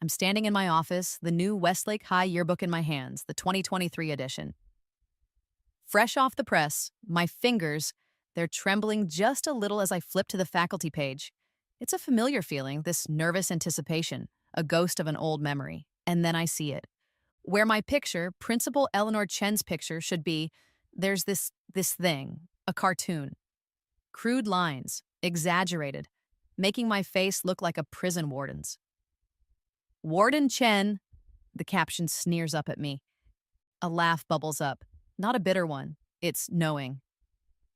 I'm standing in my office, the new Westlake High yearbook in my hands, the 2023 edition. Fresh off the press, my fingers, they're trembling just a little as I flip to the faculty page. It's a familiar feeling, this nervous anticipation, a ghost of an old memory. And then I see it. Where my picture, Principal Eleanor Chen's picture, should be, there's this thing, a cartoon. Crude lines, exaggerated, making my face look like a prison warden's. Warden Chen, the caption sneers up at me. A laugh bubbles up. Not a bitter one. It's knowing.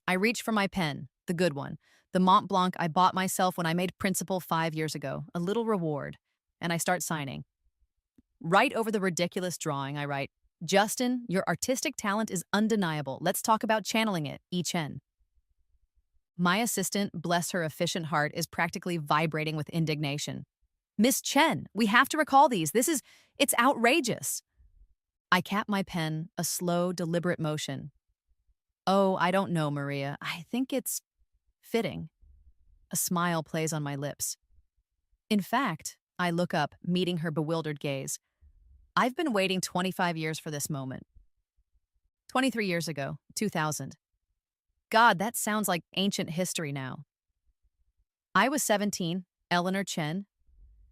I reach for my pen, the good one, the Mont Blanc I bought myself when I made principal 5 years ago, a little reward, and I start signing. Right over the ridiculous drawing, I write, Justin, your artistic talent is undeniable. Let's talk about channeling it, E. Chen. My assistant, bless her efficient heart, is practically vibrating with indignation. Miss Chen, we have to recall these. It's outrageous. I cap my pen, a slow, deliberate motion. Oh, I don't know, Maria. I think it's fitting. A smile plays on my lips. In fact, I look up, meeting her bewildered gaze. I've been waiting 25 years for this moment. 23 years ago, 2000. God, that sounds like ancient history now. I was 17, Eleanor Chen,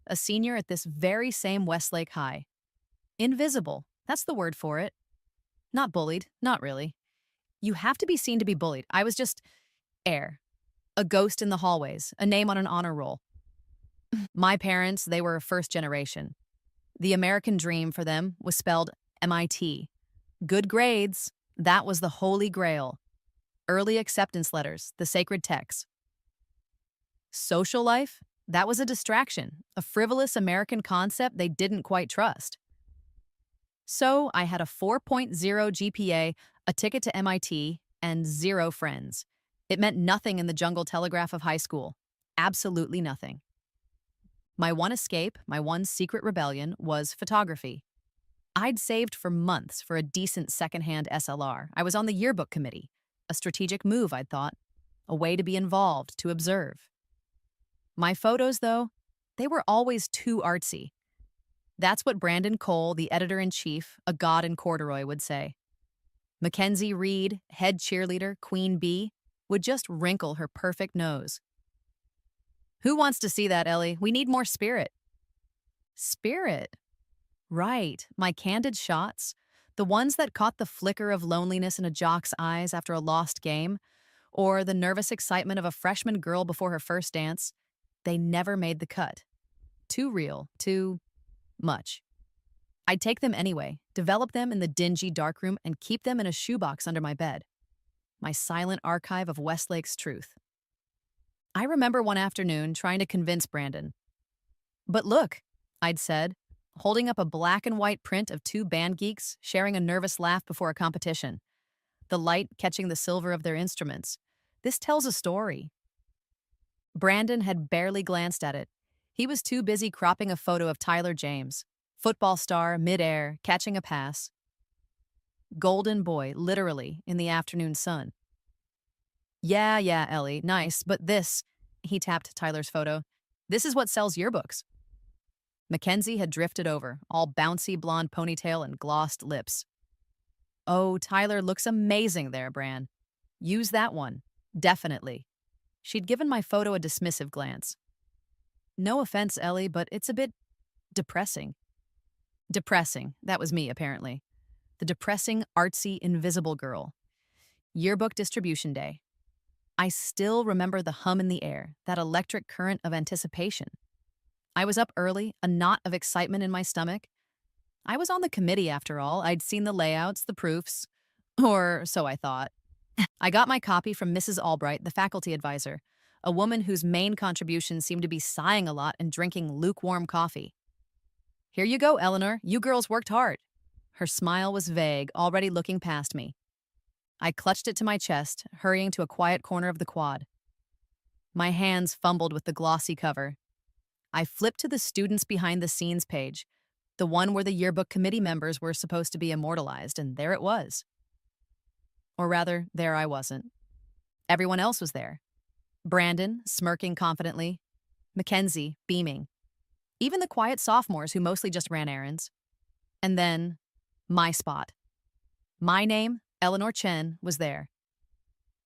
a senior at this very same Westlake High. Invisible, that's the word for it. Not bullied, not really. You have to be seen to be bullied. I was just air. A ghost in the hallways, a name on an honor roll. My parents, they were first generation. The American dream for them was spelled MIT. Good grades, that was the holy grail. Early acceptance letters, the sacred texts. Social life, that was a distraction, a frivolous American concept they didn't quite trust. So I had a 4.0 GPA, a ticket to MIT, and 0 friends. It meant nothing in the jungle telegraph of high school. Absolutely nothing. My one escape, my one secret rebellion, was photography. I'd saved for months for a decent secondhand SLR. I was on the yearbook committee. A strategic move, I'd thought. A way to be involved, to observe. My photos, though, they were always too artsy. That's what Brandon Cole, the editor-in-chief, a god in corduroy, would say. Mackenzie Reed, head cheerleader, Queen Bee, would just wrinkle her perfect nose. Who wants to see that, Ellie? We need more spirit. Spirit? Right, my candid shots, the ones that caught the flicker of loneliness in a jock's eyes after a lost game, or the nervous excitement of a freshman girl before her first dance, they never made the cut. Too real, too much. I'd take them anyway, develop them in the dingy darkroom, and keep them in a shoebox under my bed. My silent archive of Westlake's truth. I remember one afternoon trying to convince Brandon. But look, I'd said, holding up a black and white print of 2 band geeks sharing a nervous laugh before a competition, the light catching the silver of their instruments. This tells a story. Brandon had barely glanced at it. He was too busy cropping a photo of Tyler James, football star, midair, catching a pass. Golden boy, literally, in the afternoon sun. Yeah, Ellie, nice, but this, he tapped Tyler's photo, this is what sells yearbooks. Mackenzie had drifted over, all bouncy blonde ponytail and glossed lips. Oh, Tyler looks amazing there, Bran. Use that one. Definitely. She'd given my photo a dismissive glance. No offense, Ellie, but it's a bit depressing. Depressing. That was me, apparently. The depressing, artsy, invisible girl. Yearbook distribution day. I still remember the hum in the air, that electric current of anticipation. I was up early, a knot of excitement in my stomach. I was on the committee, after all. I'd seen the layouts, the proofs. Or so I thought. I got my copy from Mrs. Albright, the faculty advisor, a woman whose main contribution seemed to be sighing a lot and drinking lukewarm coffee. Here you go, Eleanor. You girls worked hard. Her smile was vague, already looking past me. I clutched it to my chest, hurrying to a quiet corner of the quad. My hands fumbled with the glossy cover. I flipped to the students behind the scenes page, the one where the yearbook committee members were supposed to be immortalized, and there it was. Or rather, there I wasn't. Everyone else was there. Brandon, smirking confidently. Mackenzie, beaming. even the quiet sophomores who mostly just ran errands. And then, my spot. My name, Eleanor Chen, was there.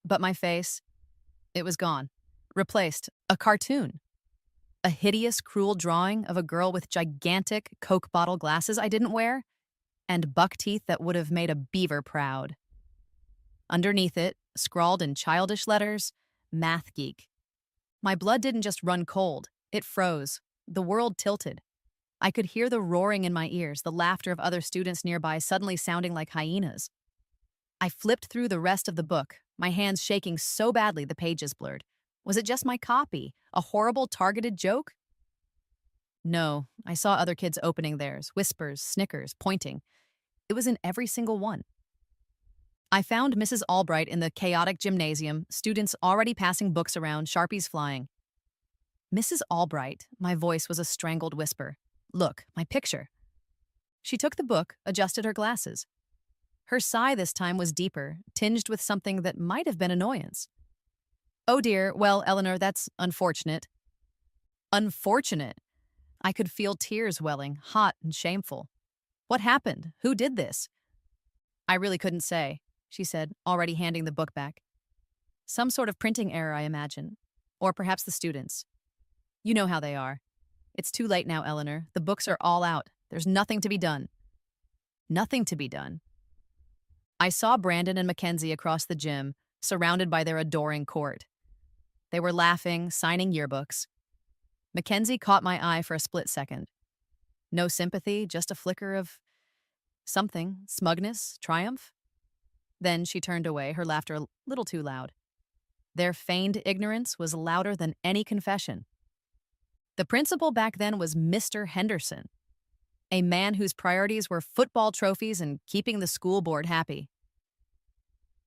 But my face, it was gone. Replaced. A cartoon. A hideous, cruel drawing of a girl with gigantic Coke bottle glasses I didn't wear, and buck teeth that would have made a beaver proud. Underneath it, scrawled in childish letters, Math Geek. My blood didn't just run cold, it froze. The world tilted. I could hear the roaring in my ears, the laughter of other students nearby suddenly sounding like hyenas. I flipped through the rest of the book, my hands shaking so badly the pages blurred. Was it just my copy? A horrible targeted joke? No, I saw other kids opening theirs, whispers, snickers, pointing. It was in every single one. I found Mrs. Albright in the chaotic gymnasium, students already passing books around, Sharpies flying. Mrs. Albright, my voice was a strangled whisper. Look, my picture. She took the book, adjusted her glasses. Her sigh this time was deeper, tinged with something that might have been annoyance. Oh dear, well, Eleanor, that's unfortunate. Unfortunate? I could feel tears welling, hot and shameful. What happened? Who did this? I really couldn't say, she said, already handing the book back. Some sort of printing error, I imagine. Or perhaps the students. You know how they are. It's too late now, Eleanor. The books are all out. There's nothing to be done. Nothing to be done. I saw Brandon and Mackenzie across the gym, surrounded by their adoring court. They were laughing, signing yearbooks. Mackenzie caught my eye for a split second. No sympathy, just a flicker of something, smugness, triumph. Then she turned away, her laughter a little too loud. Their feigned ignorance was louder than any confession. The principal back then was Mr. Henderson, a man whose priorities were football trophies and keeping the school board happy.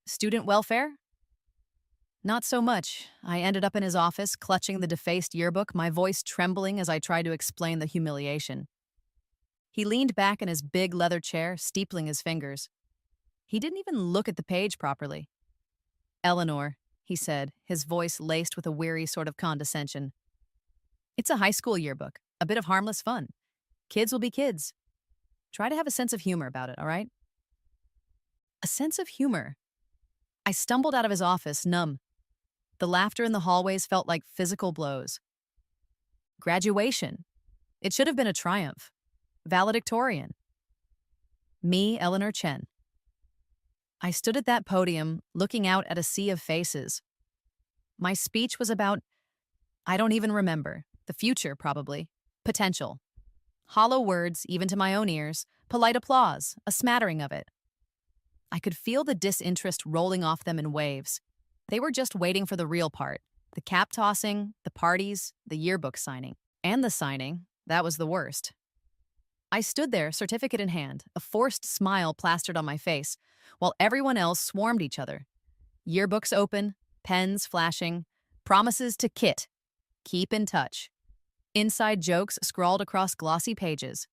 Student welfare? Not so much. I ended up in his office, clutching the defaced yearbook, my voice trembling as I tried to explain the humiliation. He leaned back in his big leather chair, steepling his fingers. He didn't even look at the page properly. Eleanor, he said, his voice laced with a weary sort of condescension. It's a high school yearbook, a bit of harmless fun. Kids will be kids. Try to have a sense of humor about it, all right? A sense of humor. I stumbled out of his office, numb. The laughter in the hallways felt like physical blows. Graduation. It should have been a triumph. Valedictorian. Me, Eleanor Chen. I stood at that podium, looking out at a sea of faces. My speech was about, I don't even remember, the future, probably, potential. Hollow words, even to my own ears, polite applause, a smattering of it. I could feel the disinterest rolling off them in waves. They were just waiting for the real part, the cap tossing, the parties, the yearbook signing. And the signing, that was the worst. I stood there, certificate in hand, a forced smile plastered on my face, while everyone else swarmed each other. Yearbooks open, pens flashing, promises to kit, keep in touch. Inside jokes scrawled across glossy pages.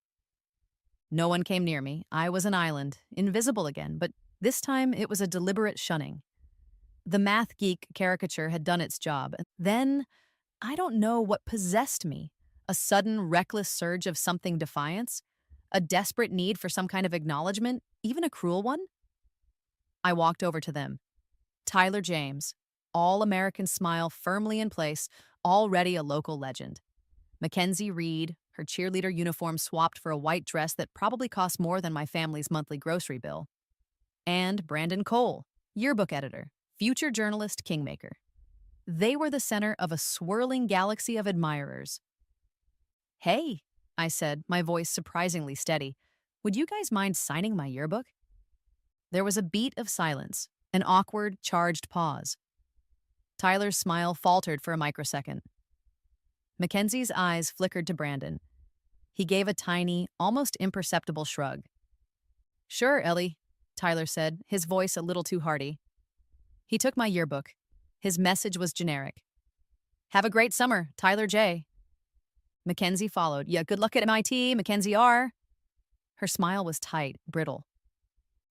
No one came near me. I was an island, invisible again, but this time it was a deliberate shunning. The Math Geek caricature had done its job. Then, I don't know what possessed me. A sudden, reckless surge of something defiance? A desperate need for some kind of acknowledgement, even a cruel one? I walked over to them. Tyler James, all-American smile firmly in place, already a local legend. Mackenzie Reed, her cheerleader uniform swapped for a white dress that probably cost more than my family's monthly grocery bill. And Brandon Cole, yearbook editor, future journalist kingmaker. They were the center of a swirling galaxy of admirers. Hey, I said, my voice surprisingly steady, would you guys mind signing my yearbook? There was a beat of silence, an awkward, charged pause. Tyler's smile faltered for a microsecond. Mackenzie's eyes flickered to Brandon. He gave a tiny, almost imperceptible shrug. Sure, Ellie, Tyler said, his voice a little too hearty. He took my yearbook. His message was generic. Have a great summer, Tyler J. Mackenzie followed. Yeah, good luck at MIT, Mackenzie R. Her smile was tight, brittle.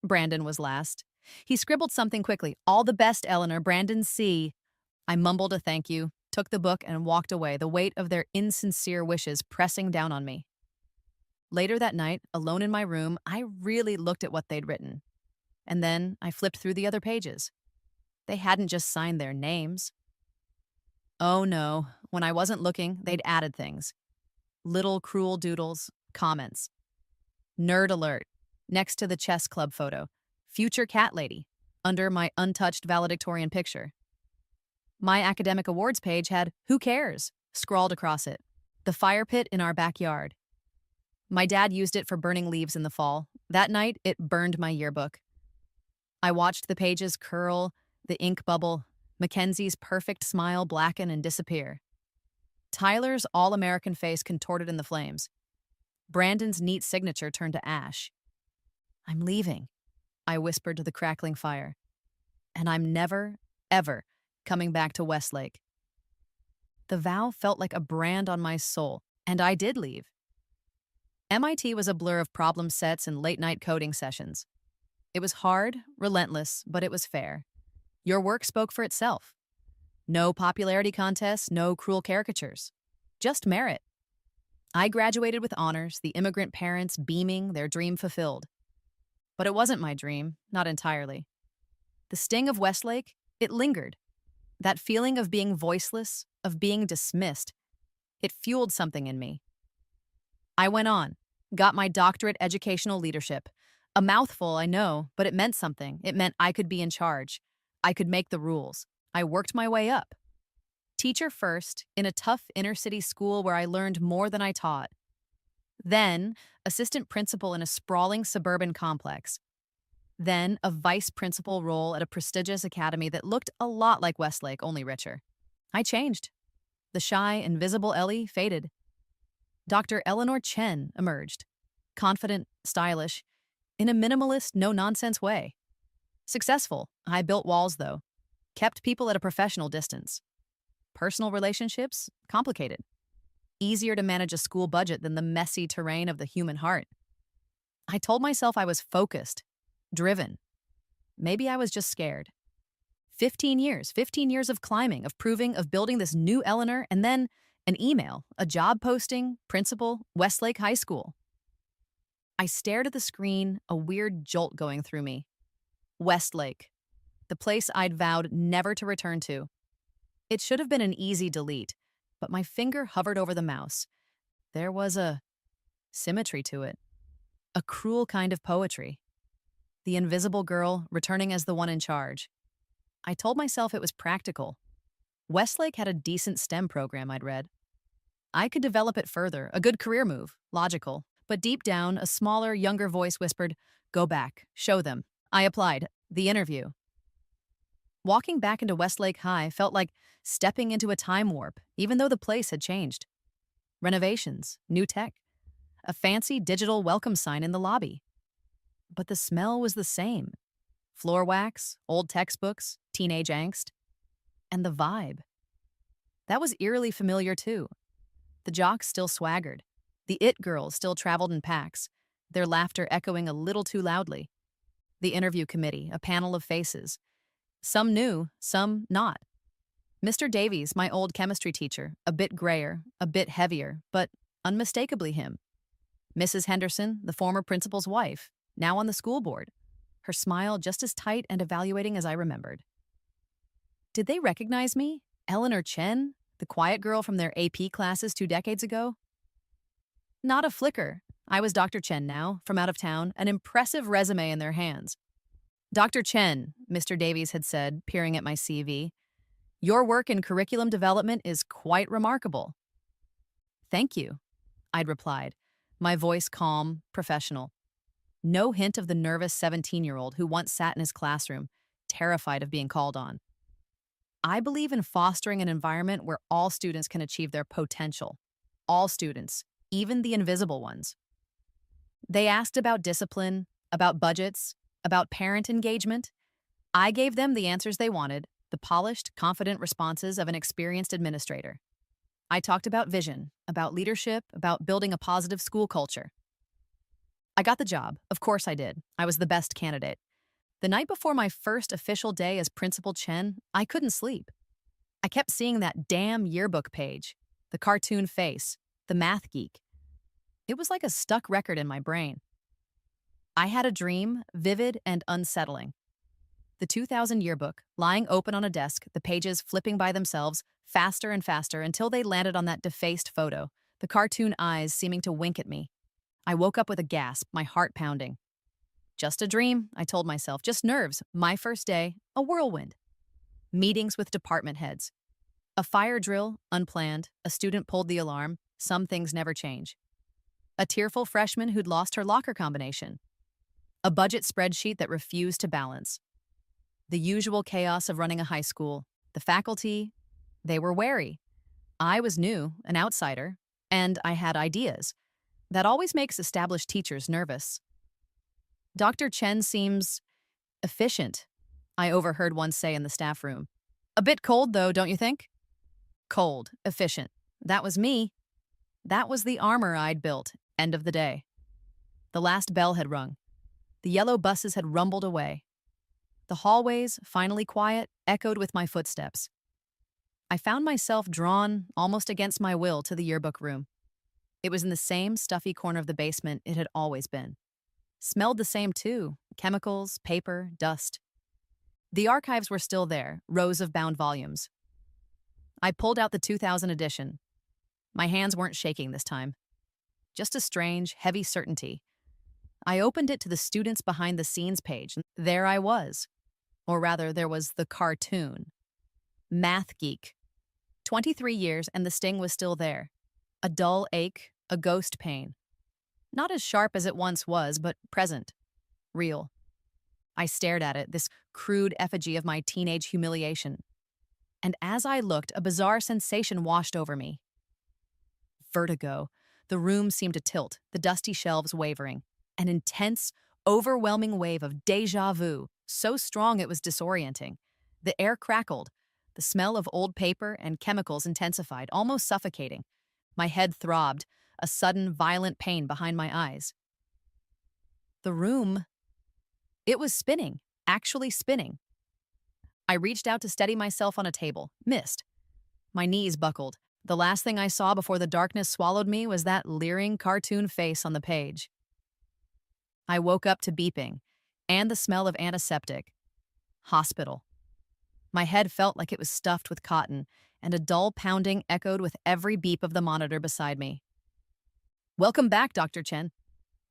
Brandon was last. He scribbled something quickly. All the best, Eleanor, Brandon C. I mumbled a thank you. took the book, and walked away, the weight of their insincere wishes pressing down on me. Later that night, alone in my room, I really looked at what they'd written. And then I flipped through the other pages. They hadn't just signed their names. Oh no, when I wasn't looking, they'd added things. Little cruel doodles, comments. Nerd alert, next to the chess club photo. Future cat lady, under my untouched valedictorian picture. My academic awards page had "Who cares?" scrawled across it. The fire pit in our backyard. My dad used it for burning leaves in the fall. That night, it burned my yearbook. I watched the pages curl, the ink bubble, Mackenzie's perfect smile blacken and disappear. Tyler's all-American face contorted in the flames. Brandon's neat signature turned to ash. "I'm leaving," I whispered to the crackling fire. "And I'm never, ever coming back to Westlake." The vow felt like a brand on my soul, and I did leave. MIT was a blur of problem sets and late-night coding sessions. It was hard, relentless, but it was fair. Your work spoke for itself. No popularity contests, no cruel caricatures. Just merit. I graduated with honors, the immigrant parents beaming, their dream fulfilled. But it wasn't my dream, not entirely. The sting of Westlake, it lingered. That feeling of being voiceless, of being dismissed, it fueled something in me. I went on, got my doctorate educational leadership. A mouthful, I know, but it meant something. It meant I could be in charge. I could make the rules. I worked my way up. Teacher first, in a tough inner-city school where I learned more than I taught. Then, assistant principal in a sprawling suburban complex. Then, a vice principal role at a prestigious academy that looked a lot like Westlake, only richer. I changed. The shy, invisible Ellie faded. Dr. Eleanor Chen emerged. Confident, stylish, in a minimalist, no-nonsense way. Successful. I built walls, though. Kept people at a professional distance. Personal relationships? Complicated. Easier to manage a school budget than the messy terrain of the human heart. I told myself I was focused, driven. Maybe I was just scared. 15 years of climbing, of proving, of building this new Eleanor, and then an email, a job posting, principal, Westlake High School. I stared at the screen, a weird jolt going through me. Westlake, the place I'd vowed never to return to. It should have been an easy delete, but my finger hovered over the mouse. There was a symmetry to it, a cruel kind of poetry. The invisible girl returning as the one in charge. I told myself it was practical. Westlake had a decent STEM program I'd read. I could develop it further, a good career move, logical. But deep down, a smaller, younger voice whispered, "Go back, show them." I applied. The interview. Walking back into Westlake High felt like stepping into a time warp, even though the place had changed. Renovations, new tech, a fancy digital welcome sign in the lobby. But the smell was the same. Floor wax, old textbooks, teenage angst. And the vibe. That was eerily familiar too. The jocks still swaggered. The it girls still traveled in packs, their laughter echoing a little too loudly. The interview committee, a panel of faces. Some new, some not. Mr. Davies, my old chemistry teacher, a bit grayer, a bit heavier, but unmistakably him. Mrs. Henderson, the former principal's wife, now on the school board, her smile just as tight and evaluating as I remembered. Did they recognize me? Eleanor Chen, the quiet girl from their AP classes 2 decades ago? Not a flicker. I was Dr. Chen now, from out of town, an impressive resume in their hands. "Dr. Chen," Mr. Davies had said, peering at my CV, "your work in curriculum development is quite remarkable." "Thank you," I'd replied, my voice calm, professional. No hint of the nervous 17-year-old who once sat in his classroom, terrified of being called on. I believe in fostering an environment where all students can achieve their potential. All students, even the invisible ones. They asked about discipline, about budgets, about parent engagement. I gave them the answers they wanted, the polished, confident responses of an experienced administrator. I talked about vision, about leadership, about building a positive school culture. I got the job. Of course I did. I was the best candidate. The night before my first official day as Principal Chen, I couldn't sleep. I kept seeing that damn yearbook page, the cartoon face, the math geek. It was like a stuck record in my brain. I had a dream, vivid and unsettling. The 2000 yearbook, lying open on a desk, the pages flipping by themselves, faster and faster until they landed on that defaced photo, the cartoon eyes seeming to wink at me. I woke up with a gasp, my heart pounding. Just a dream, I told myself, just nerves. My first day, a whirlwind. Meetings with department heads. A fire drill, unplanned, a student pulled the alarm, some things never change. A tearful freshman who'd lost her locker combination. A budget spreadsheet that refused to balance. The usual chaos of running a high school. The faculty, they were wary. I was new, an outsider, and I had ideas. That always makes established teachers nervous. Dr. Chen seems efficient, I overheard one say in the staff room. A bit cold, though, don't you think? Cold, efficient. That was me. That was the armor I'd built. End of the day. The last bell had rung. The yellow buses had rumbled away. The hallways, finally quiet, echoed with my footsteps. I found myself drawn, almost against my will, to the yearbook room. It was in the same stuffy corner of the basement it had always been. Smelled the same too, chemicals, paper, dust. The archives were still there, rows of bound volumes. I pulled out the 2000 edition. My hands weren't shaking this time. Just a strange, heavy certainty. I opened it to the students behind the scenes page, and there I was. Or rather, there was the cartoon. Math geek. 23 years and the sting was still there. A dull ache, a ghost pain. Not as sharp as it once was, but present. Real. I stared at it, this crude effigy of my teenage humiliation. And as I looked, a bizarre sensation washed over me. Vertigo. The room seemed to tilt, the dusty shelves wavering. An intense, overwhelming wave of déjà vu, so strong it was disorienting. The air crackled. The smell of old paper and chemicals intensified, almost suffocating. My head throbbed, a sudden, violent pain behind my eyes. The room, it was spinning, actually spinning. I reached out to steady myself on a table, missed. My knees buckled. The last thing I saw before the darkness swallowed me was that leering cartoon face on the page. I woke up to beeping and the smell of antiseptic. Hospital. My head felt like it was stuffed with cotton, and a dull pounding echoed with every beep of the monitor beside me. Welcome back, Dr. Chen.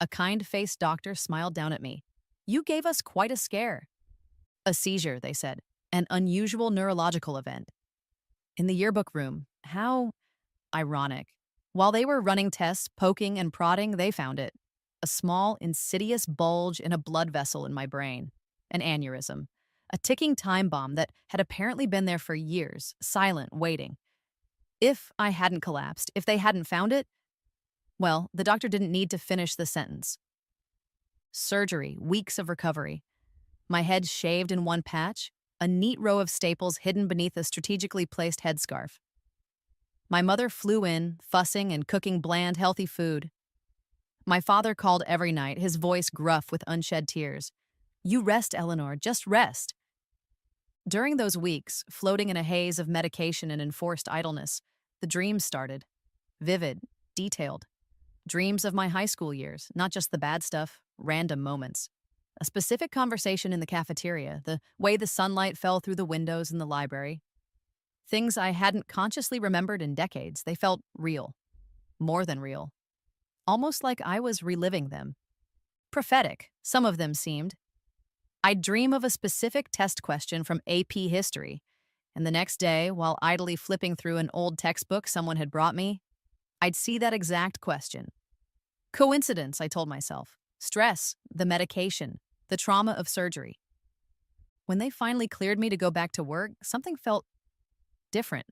A kind-faced doctor smiled down at me. You gave us quite a scare. A seizure, they said. An unusual neurological event. In the yearbook room, how ironic. While they were running tests, poking and prodding, they found it. A small, insidious bulge in a blood vessel in my brain. An aneurysm. A ticking time bomb that had apparently been there for years, silent, waiting. If I hadn't collapsed, if they hadn't found it, well, the doctor didn't need to finish the sentence. Surgery, weeks of recovery. My head shaved in one patch, a neat row of staples hidden beneath a strategically placed headscarf. My mother flew in, fussing and cooking bland, healthy food. My father called every night, his voice gruff with unshed tears. You rest, Eleanor, just rest. During those weeks, floating in a haze of medication and enforced idleness, the dreams started. Vivid, detailed. Dreams of my high school years, not just the bad stuff, random moments. A specific conversation in the cafeteria, the way the sunlight fell through the windows in the library. Things I hadn't consciously remembered in decades, they felt real. More than real. Almost like I was reliving them. Prophetic, some of them seemed. I'd dream of a specific test question from AP history, and the next day, while idly flipping through an old textbook someone had brought me, I'd see that exact question. Coincidence, I told myself. Stress, the medication, the trauma of surgery. When they finally cleared me to go back to work, something felt different.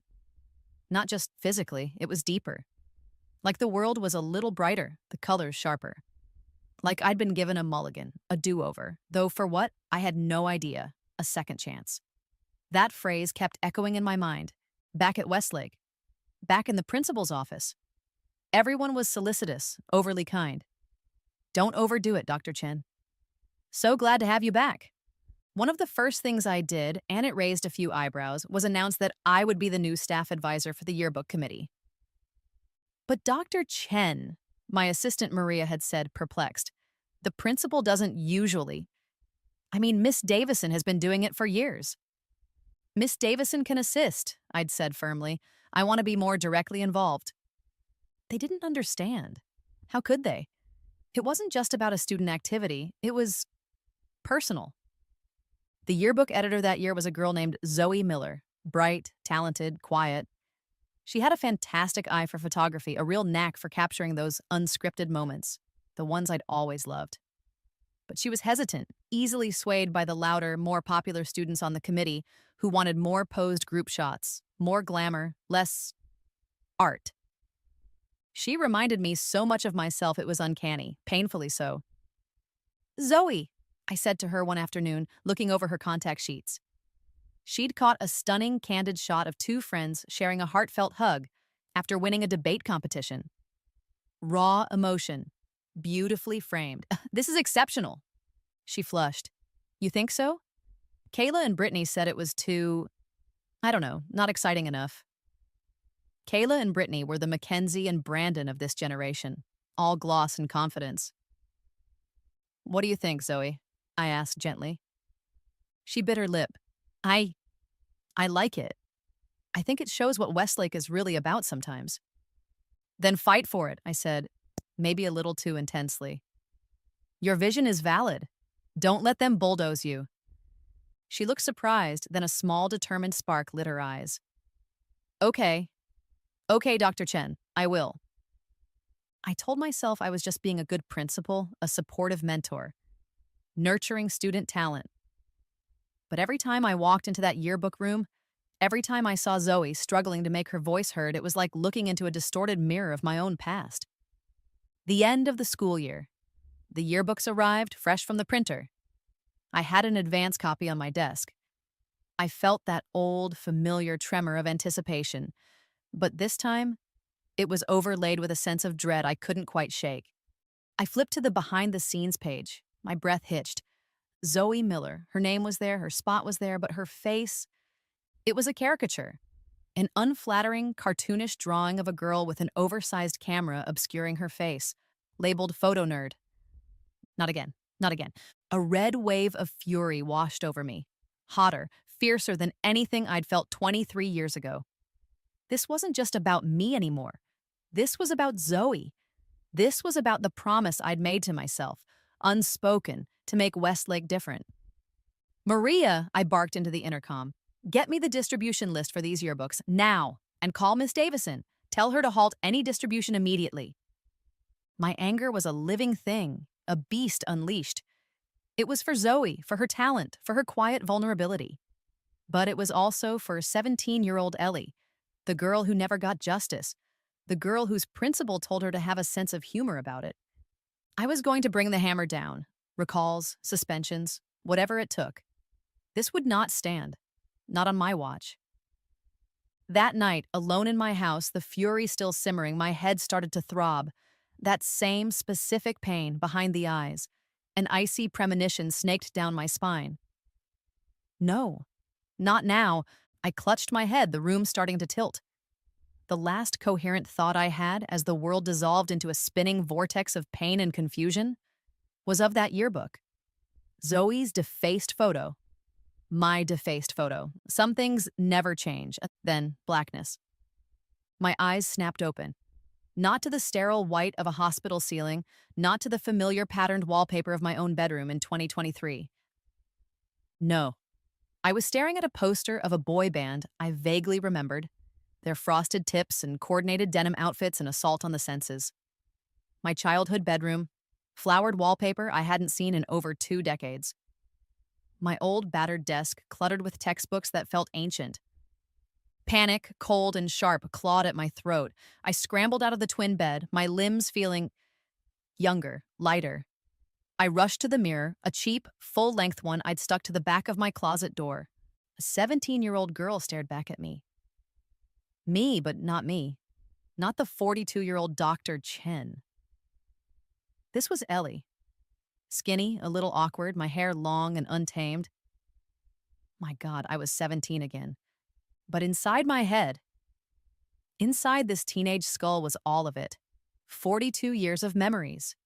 Not just physically, it was deeper. Like the world was a little brighter, the colors sharper. Like I'd been given a mulligan, a do-over, though for what, I had no idea, a second chance. That phrase kept echoing in my mind, back at Westlake, back in the principal's office. Everyone was solicitous, overly kind. Don't overdo it, Dr. Chen. So glad to have you back. One of the first things I did, and it raised a few eyebrows, was announce that I would be the new staff advisor for the yearbook committee. But Dr. Chen, my assistant Maria had said, perplexed, the principal doesn't usually. I mean, Miss Davison has been doing it for years. Miss Davison can assist, I'd said firmly. I want to be more directly involved. They didn't understand. How could they? It wasn't just about a student activity, it was personal. The yearbook editor that year was a girl named Zoe Miller, bright, talented, quiet. She had a fantastic eye for photography, a real knack for capturing those unscripted moments, the ones I'd always loved. But she was hesitant, easily swayed by the louder, more popular students on the committee who wanted more posed group shots, more glamour, less art. She reminded me so much of myself it was uncanny, painfully so. Zoe, I said to her one afternoon, looking over her contact sheets. She'd caught a stunning, candid shot of two friends sharing a heartfelt hug after winning a debate competition. Raw emotion, beautifully framed. This is exceptional. She flushed. You think so? Kayla and Brittany said it was too, I don't know, not exciting enough. Kayla and Brittany were the Mackenzie and Brandon of this generation, all gloss and confidence. What do you think, Zoe? I asked gently. She bit her lip. I like it. I think it shows what Westlake is really about sometimes. Then fight for it, I said, maybe a little too intensely. Your vision is valid. Don't let them bulldoze you. She looked surprised, then a small, determined spark lit her eyes. Okay, Dr. Chen, I will. I told myself I was just being a good principal, a supportive mentor, nurturing student talent. But every time I walked into that yearbook room, every time I saw Zoe struggling to make her voice heard, it was like looking into a distorted mirror of my own past. The end of the school year. The yearbooks arrived, fresh from the printer. I had an advance copy on my desk. I felt that old, familiar tremor of anticipation, but this time, it was overlaid with a sense of dread I couldn't quite shake. I flipped to the behind-the-scenes page. My breath hitched. Zoe Miller. Her name was there, her spot was there, but her face, it was a caricature. An unflattering, cartoonish drawing of a girl with an oversized camera obscuring her face, labeled photo nerd. Not again, not again. A red wave of fury washed over me, hotter, fiercer than anything I'd felt 23 years ago. This wasn't just about me anymore. This was about Zoe. This was about the promise I'd made to myself, unspoken, to make Westlake different. Maria, I barked into the intercom, get me the distribution list for these yearbooks now, and call Miss Davison. Tell her to halt any distribution immediately. My anger was a living thing, a beast unleashed. It was for Zoe, for her talent, for her quiet vulnerability. But it was also for 17-year-old Ellie, the girl who never got justice, the girl whose principal told her to have a sense of humor about it. I was going to bring the hammer down, recalls, suspensions, whatever it took. This would not stand, not on my watch. That night, alone in my house, the fury still simmering, my head started to throb. That same specific pain behind the eyes, an icy premonition snaked down my spine. No, not now. I clutched my head, the room starting to tilt. The last coherent thought I had, as the world dissolved into a spinning vortex of pain and confusion, was of that yearbook. Zoe's defaced photo. My defaced photo. Some things never change. Then blackness. My eyes snapped open. Not to the sterile white of a hospital ceiling, not to the familiar patterned wallpaper of my own bedroom in 2023. No. I was staring at a poster of a boy band I vaguely remembered, their frosted tips and coordinated denim outfits an assault on the senses. My childhood bedroom, flowered wallpaper I hadn't seen in over 2 decades. My old battered desk cluttered with textbooks that felt ancient. Panic, cold and sharp, clawed at my throat. I scrambled out of the twin bed, my limbs feeling younger, lighter. I rushed to the mirror, a cheap, full-length one I'd stuck to the back of my closet door. A 17-year-old girl stared back at me. Me, but not me. Not the 42-year-old Dr. Chen. This was Ellie. Skinny, a little awkward, my hair long and untamed. My God, I was 17 again. But inside my head, inside this teenage skull was all of it. 42 years of memories.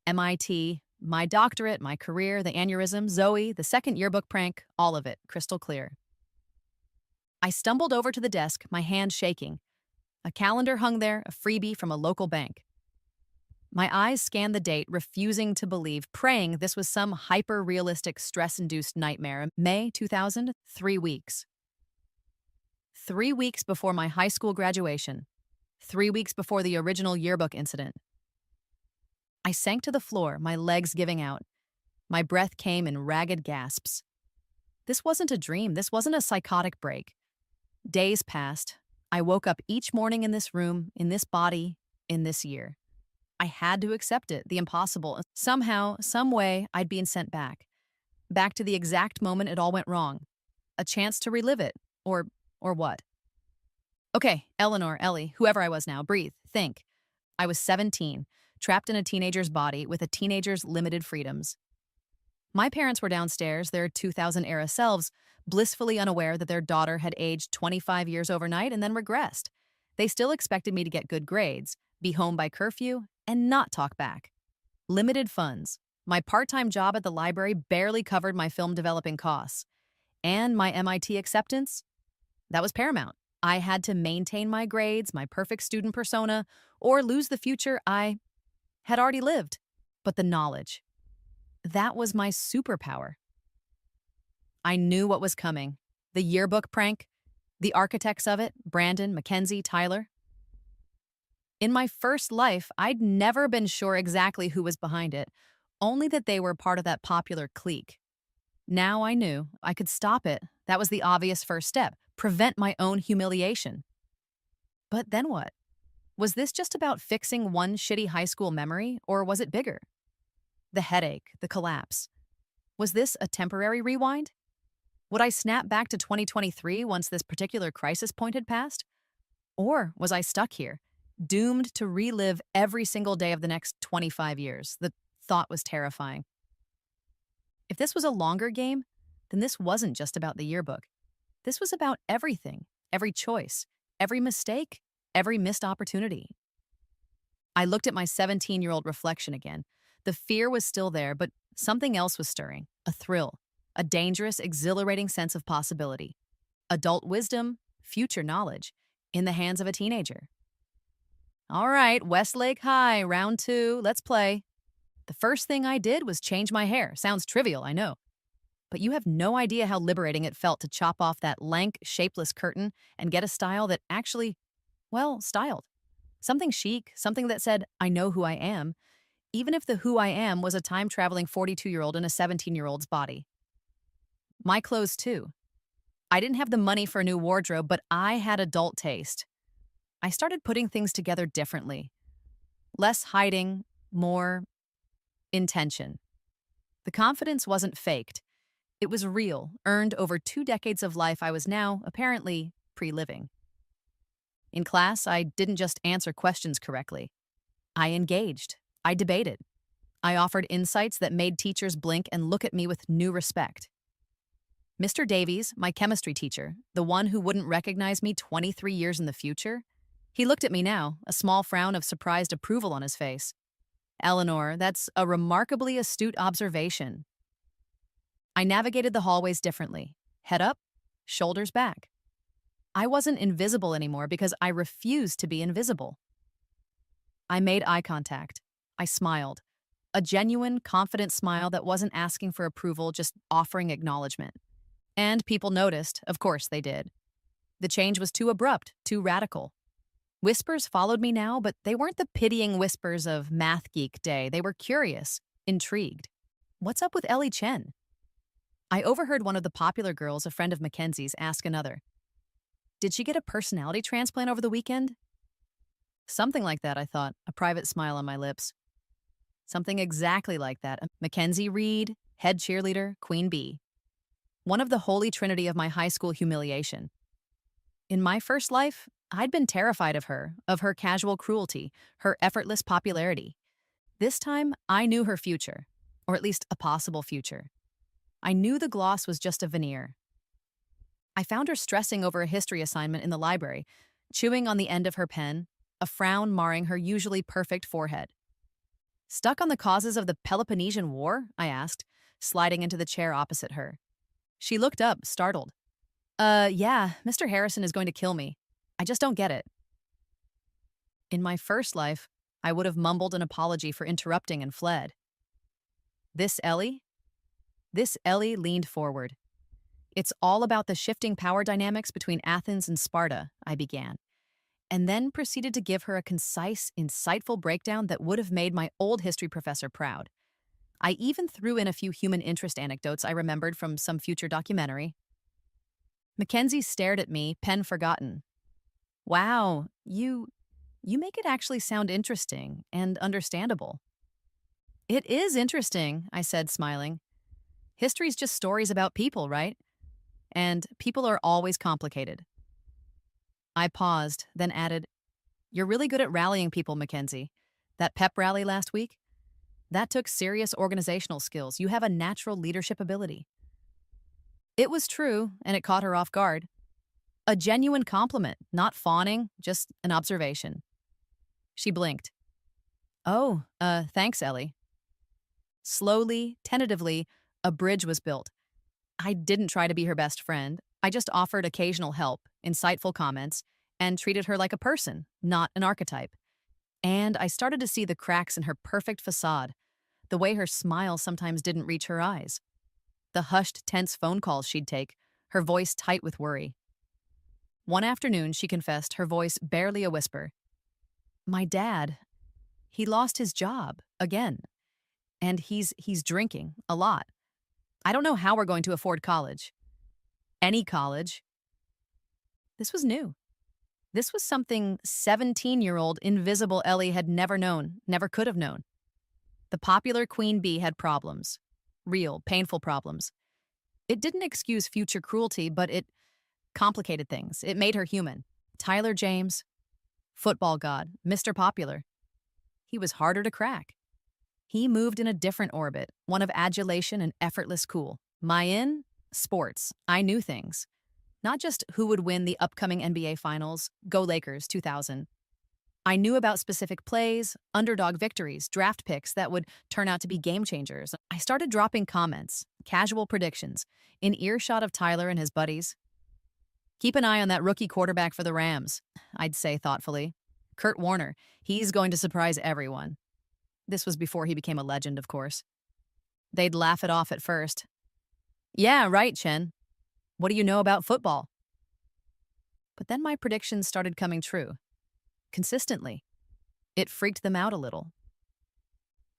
MIT, my doctorate, my career, the aneurysm, Zoe, the second yearbook prank, all of it, crystal clear. I stumbled over to the desk, my hand shaking. A calendar hung there, a freebie from a local bank. My eyes scanned the date, refusing to believe, praying this was some hyper-realistic stress-induced nightmare. May 2000, 3 weeks. 3 weeks before my high school graduation. 3 weeks before the original yearbook incident. I sank to the floor, my legs giving out. My breath came in ragged gasps. This wasn't a dream. This wasn't a psychotic break. Days passed. I woke up each morning in this room, in this body, in this year. I had to accept it, the impossible. Somehow, some way, I'd been sent back. Back to the exact moment it all went wrong. A chance to relive it. Or what? Okay, Eleanor, Ellie, whoever I was now, breathe, think. I was 17, trapped in a teenager's body with a teenager's limited freedoms. My parents were downstairs, their 2000-era selves, blissfully unaware that their daughter had aged 25 years overnight and then regressed. They still expected me to get good grades, be home by curfew, and not talk back. Limited funds. My part-time job at the library barely covered my film developing costs. And my MIT acceptance? That was paramount. I had to maintain my grades, my perfect student persona, or lose the future I had already lived. But the knowledge. That was my superpower. I knew what was coming. The yearbook prank, the architects of it, Brandon, Mackenzie, Tyler. In my first life, I'd never been sure exactly who was behind it, only that they were part of that popular clique. Now I knew I could stop it. That was the obvious first step, prevent my own humiliation. But then what? Was this just about fixing one shitty high school memory, or was it bigger? The headache, the collapse. Was this a temporary rewind? Would I snap back to 2023 once this particular crisis point had passed? Or was I stuck here, doomed to relive every single day of the next 25 years? The thought was terrifying. If this was a longer game, then this wasn't just about the yearbook. This was about everything, every choice, every mistake, every missed opportunity. I looked at my 17-year-old reflection again. The fear was still there, but something else was stirring, a thrill, a dangerous, exhilarating sense of possibility. Adult wisdom, future knowledge, in the hands of a teenager. All right, Westlake High, round 2, let's play. The first thing I did was change my hair. Sounds trivial, I know. But you have no idea how liberating it felt to chop off that lank, shapeless curtain and get a style that actually, well, styled. Something chic, something that said, I know who I am, even if the who I am was a time-traveling 42-year-old in a 17-year-old's body. My clothes, too. I didn't have the money for a new wardrobe, but I had adult taste. I started putting things together differently. Less hiding, more intention. The confidence wasn't faked. It was real, earned over 2 decades of life I was now, apparently, pre-living. In class, I didn't just answer questions correctly. I engaged. I debated. I offered insights that made teachers blink and look at me with new respect. Mr. Davies, my chemistry teacher, the one who wouldn't recognize me 23 years in the future, he looked at me now, a small frown of surprised approval on his face. Eleanor, that's a remarkably astute observation. I navigated the hallways differently. Head up, shoulders back. I wasn't invisible anymore because I refused to be invisible. I made eye contact. I smiled. A genuine, confident smile that wasn't asking for approval, just offering acknowledgement. And people noticed, of course they did. The change was too abrupt, too radical. Whispers followed me now, but they weren't the pitying whispers of Math Geek Day. They were curious, intrigued. What's up with Ellie Chen? I overheard one of the popular girls, a friend of Mackenzie's, ask another, did she get a personality transplant over the weekend? Something like that, I thought, a private smile on my lips. Something exactly like that. Mackenzie Reed, head cheerleader, Queen Bee. One of the holy trinity of my high school humiliation. In my first life, I'd been terrified of her casual cruelty, her effortless popularity. This time, I knew her future, or at least a possible future. I knew the gloss was just a veneer. I found her stressing over a history assignment in the library, chewing on the end of her pen, a frown marring her usually perfect forehead. Stuck on the causes of the Peloponnesian War? I asked, sliding into the chair opposite her. She looked up, startled. Yeah, Mr. Harrison is going to kill me. I just don't get it. In my first life, I would have mumbled an apology for interrupting and fled. This Ellie? This Ellie leaned forward. It's all about the shifting power dynamics between Athens and Sparta, I began, and then proceeded to give her a concise, insightful breakdown that would have made my old history professor proud. I even threw in a few human interest anecdotes I remembered from some future documentary. Mackenzie stared at me, pen forgotten. Wow, you make it actually sound interesting and understandable. It is interesting, I said, smiling. History's just stories about people, right? And people are always complicated. I paused, then added, You're really good at rallying people, Mackenzie. That pep rally last week? That took serious organizational skills. You have a natural leadership ability. It was true, and it caught her off guard. A genuine compliment, not fawning, just an observation. She blinked. Oh, thanks, Ellie. Slowly, tentatively, a bridge was built. I didn't try to be her best friend. I just offered occasional help, insightful comments, and treated her like a person, not an archetype. And I started to see the cracks in her perfect facade, the way her smile sometimes didn't reach her eyes, the hushed, tense phone calls she'd take, her voice tight with worry. One afternoon, she confessed, her voice barely a whisper. My dad, he lost his job, again. And he's drinking, a lot. I don't know how we're going to afford college. Any college. This was new. This was something 17-year-old invisible Ellie had never known, never could have known. The popular queen bee had problems. Real, painful problems. It didn't excuse future cruelty, but it complicated things. It made her human. Tyler James, football god, Mr. Popular. He was harder to crack. He moved in a different orbit, one of adulation and effortless cool. My in? Sports. I knew things. Not just who would win the upcoming NBA Finals, go Lakers 2000. I knew about specific plays, underdog victories, draft picks that would turn out to be game changers. I started dropping comments, casual predictions, in earshot of Tyler and his buddies. Keep an eye on that rookie quarterback for the Rams, I'd say thoughtfully. Kurt Warner, he's going to surprise everyone. This was before he became a legend, of course. They'd laugh it off at first. Yeah, right, Chen. What do you know about football? But then my predictions started coming true. Consistently. It freaked them out a little.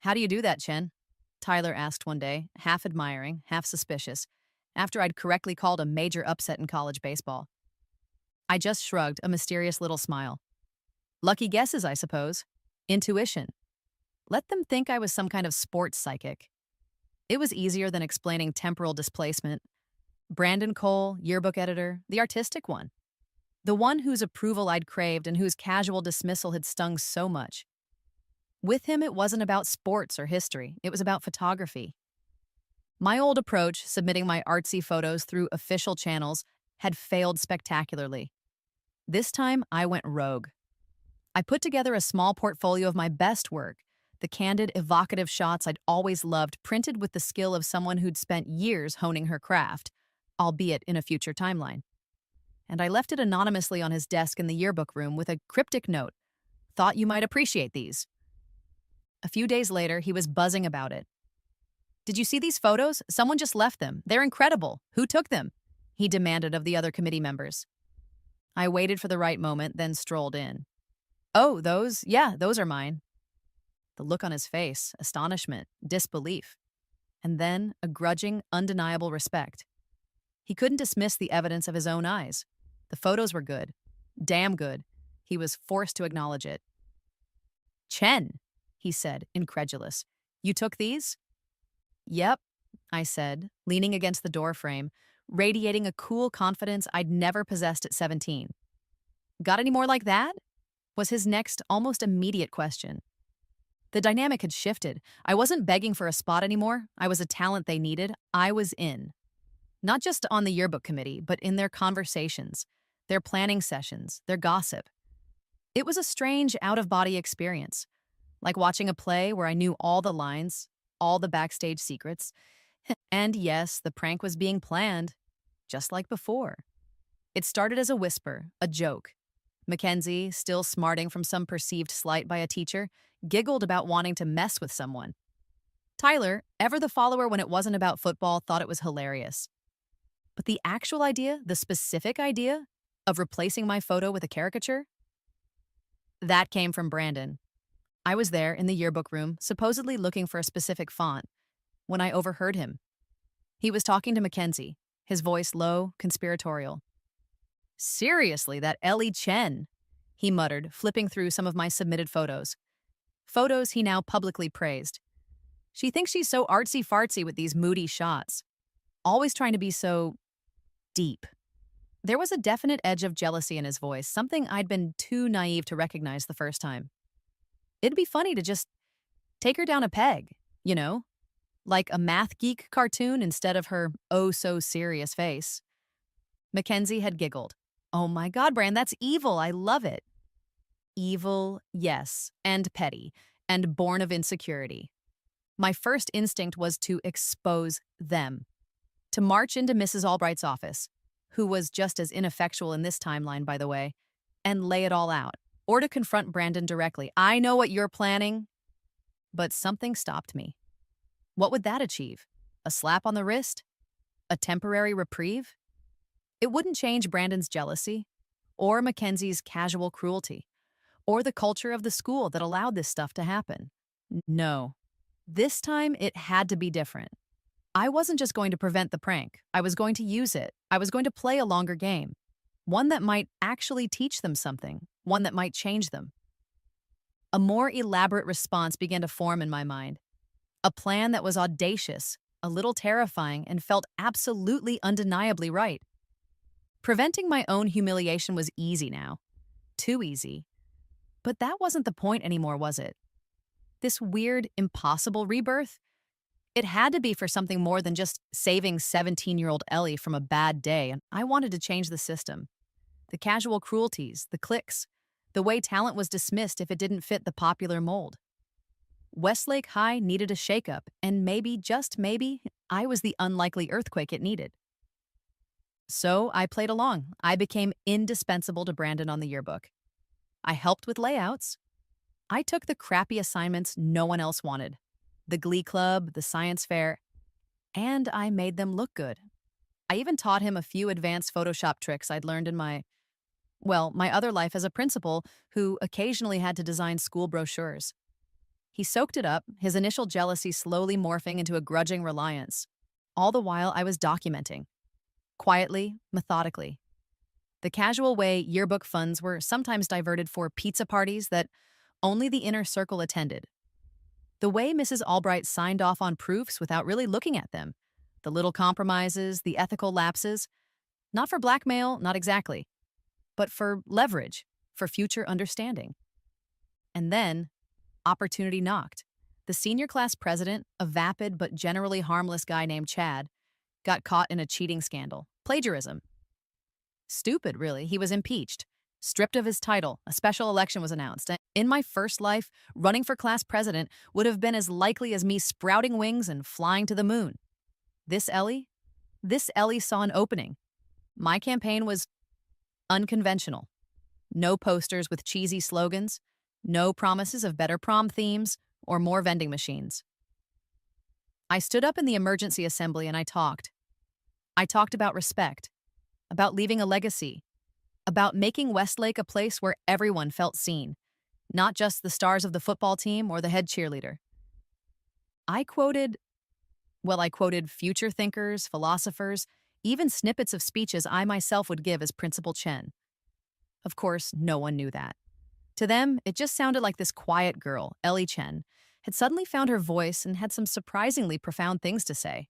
How do you do that, Chen? Tyler asked one day, half admiring, half suspicious, after I'd correctly called a major upset in college baseball. I just shrugged, a mysterious little smile. Lucky guesses, I suppose. Intuition. Let them think I was some kind of sports psychic. It was easier than explaining temporal displacement. Brandon Cole, yearbook editor, the artistic one. The one whose approval I'd craved and whose casual dismissal had stung so much. With him, it wasn't about sports or history. It was about photography. My old approach, submitting my artsy photos through official channels, had failed spectacularly. This time, I went rogue. I put together a small portfolio of my best work, the candid, evocative shots I'd always loved, printed with the skill of someone who'd spent years honing her craft, albeit in a future timeline. And I left it anonymously on his desk in the yearbook room with a cryptic note. Thought you might appreciate these. A few days later, he was buzzing about it. Did you see these photos? Someone just left them. They're incredible. Who took them? He demanded of the other committee members. I waited for the right moment, then strolled in. Oh, those? Yeah, those are mine. The look on his face, astonishment, disbelief, and then a grudging, undeniable respect. He couldn't dismiss the evidence of his own eyes. The photos were good. Damn good. He was forced to acknowledge it. Chen, he said, incredulous. You took these? Yep, I said, leaning against the doorframe, radiating a cool confidence I'd never possessed at 17. Got any more like that? Was his next, almost immediate question. The dynamic had shifted. I wasn't begging for a spot anymore. I was a talent they needed. I was in. Not just on the yearbook committee, but in their conversations, their planning sessions, their gossip. It was a strange, out of body experience, like watching a play where I knew all the lines, all the backstage secrets. And yes, the prank was being planned, just like before. It started as a whisper, a joke. Mackenzie, still smarting from some perceived slight by a teacher, giggled about wanting to mess with someone. Tyler, ever the follower when it wasn't about football, thought it was hilarious. But the actual idea, the specific idea, of replacing my photo with a caricature? That came from Brandon. I was there in the yearbook room, supposedly looking for a specific font, when I overheard him. He was talking to Mackenzie, his voice low, conspiratorial. "Seriously, that Ellie Chen," he muttered, flipping through some of my submitted photos. Photos he now publicly praised. "She thinks she's so artsy-fartsy with these moody shots. Always trying to be so deep." There was a definite edge of jealousy in his voice, something I'd been too naive to recognize the first time. It'd be funny to just take her down a peg, you know? Like a math geek cartoon instead of her oh-so-serious face. Mackenzie had giggled. "Oh my God, Bran, that's evil. I love it." Evil, yes, and petty, and born of insecurity. My first instinct was to expose them. To march into Mrs. Albright's office, who was just as ineffectual in this timeline, by the way, and lay it all out. Or to confront Brandon directly. "I know what you're planning." But something stopped me. What would that achieve? A slap on the wrist? A temporary reprieve? It wouldn't change Brandon's jealousy, or Mackenzie's casual cruelty, or the culture of the school that allowed this stuff to happen. No. This time, it had to be different. I wasn't just going to prevent the prank. I was going to use it. I was going to play a longer game. One that might actually teach them something. One that might change them. A more elaborate response began to form in my mind. A plan that was audacious, a little terrifying, and felt absolutely undeniably right. Preventing my own humiliation was easy now. Too easy. But that wasn't the point anymore, was it? This weird, impossible rebirth? It had to be for something more than just saving 17-year-old Ellie from a bad day, and I wanted to change the system. The casual cruelties, the cliques, the way talent was dismissed if it didn't fit the popular mold. Westlake High needed a shakeup, and maybe, just maybe, I was the unlikely earthquake it needed. So I played along. I became indispensable to Brandon on the yearbook. I helped with layouts. I took the crappy assignments no one else wanted. The Glee Club, the science fair, and I made them look good. I even taught him a few advanced Photoshop tricks I'd learned in my other life as a principal who occasionally had to design school brochures. He soaked it up, his initial jealousy slowly morphing into a grudging reliance. All the while I was documenting. Quietly, methodically. The casual way yearbook funds were sometimes diverted for pizza parties that only the inner circle attended. The way Mrs. Albright signed off on proofs without really looking at them. The little compromises, the ethical lapses. Not for blackmail, not exactly. But for leverage, for future understanding. And then, opportunity knocked. The senior class president, a vapid but generally harmless guy named Chad, got caught in a cheating scandal. Plagiarism. Stupid, really. He was impeached. Stripped of his title, a special election was announced. In my first life, running for class president would have been as likely as me sprouting wings and flying to the moon. This Ellie saw an opening. My campaign was unconventional. No posters with cheesy slogans, no promises of better prom themes or more vending machines. I stood up in the emergency assembly and I talked. I talked about respect, about leaving a legacy, about making Westlake a place where everyone felt seen, not just the stars of the football team or the head cheerleader. I quoted future thinkers, philosophers, even snippets of speeches I myself would give as Principal Chen. Of course, no one knew that. To them, it just sounded like this quiet girl, Ellie Chen, had suddenly found her voice and had some surprisingly profound things to say.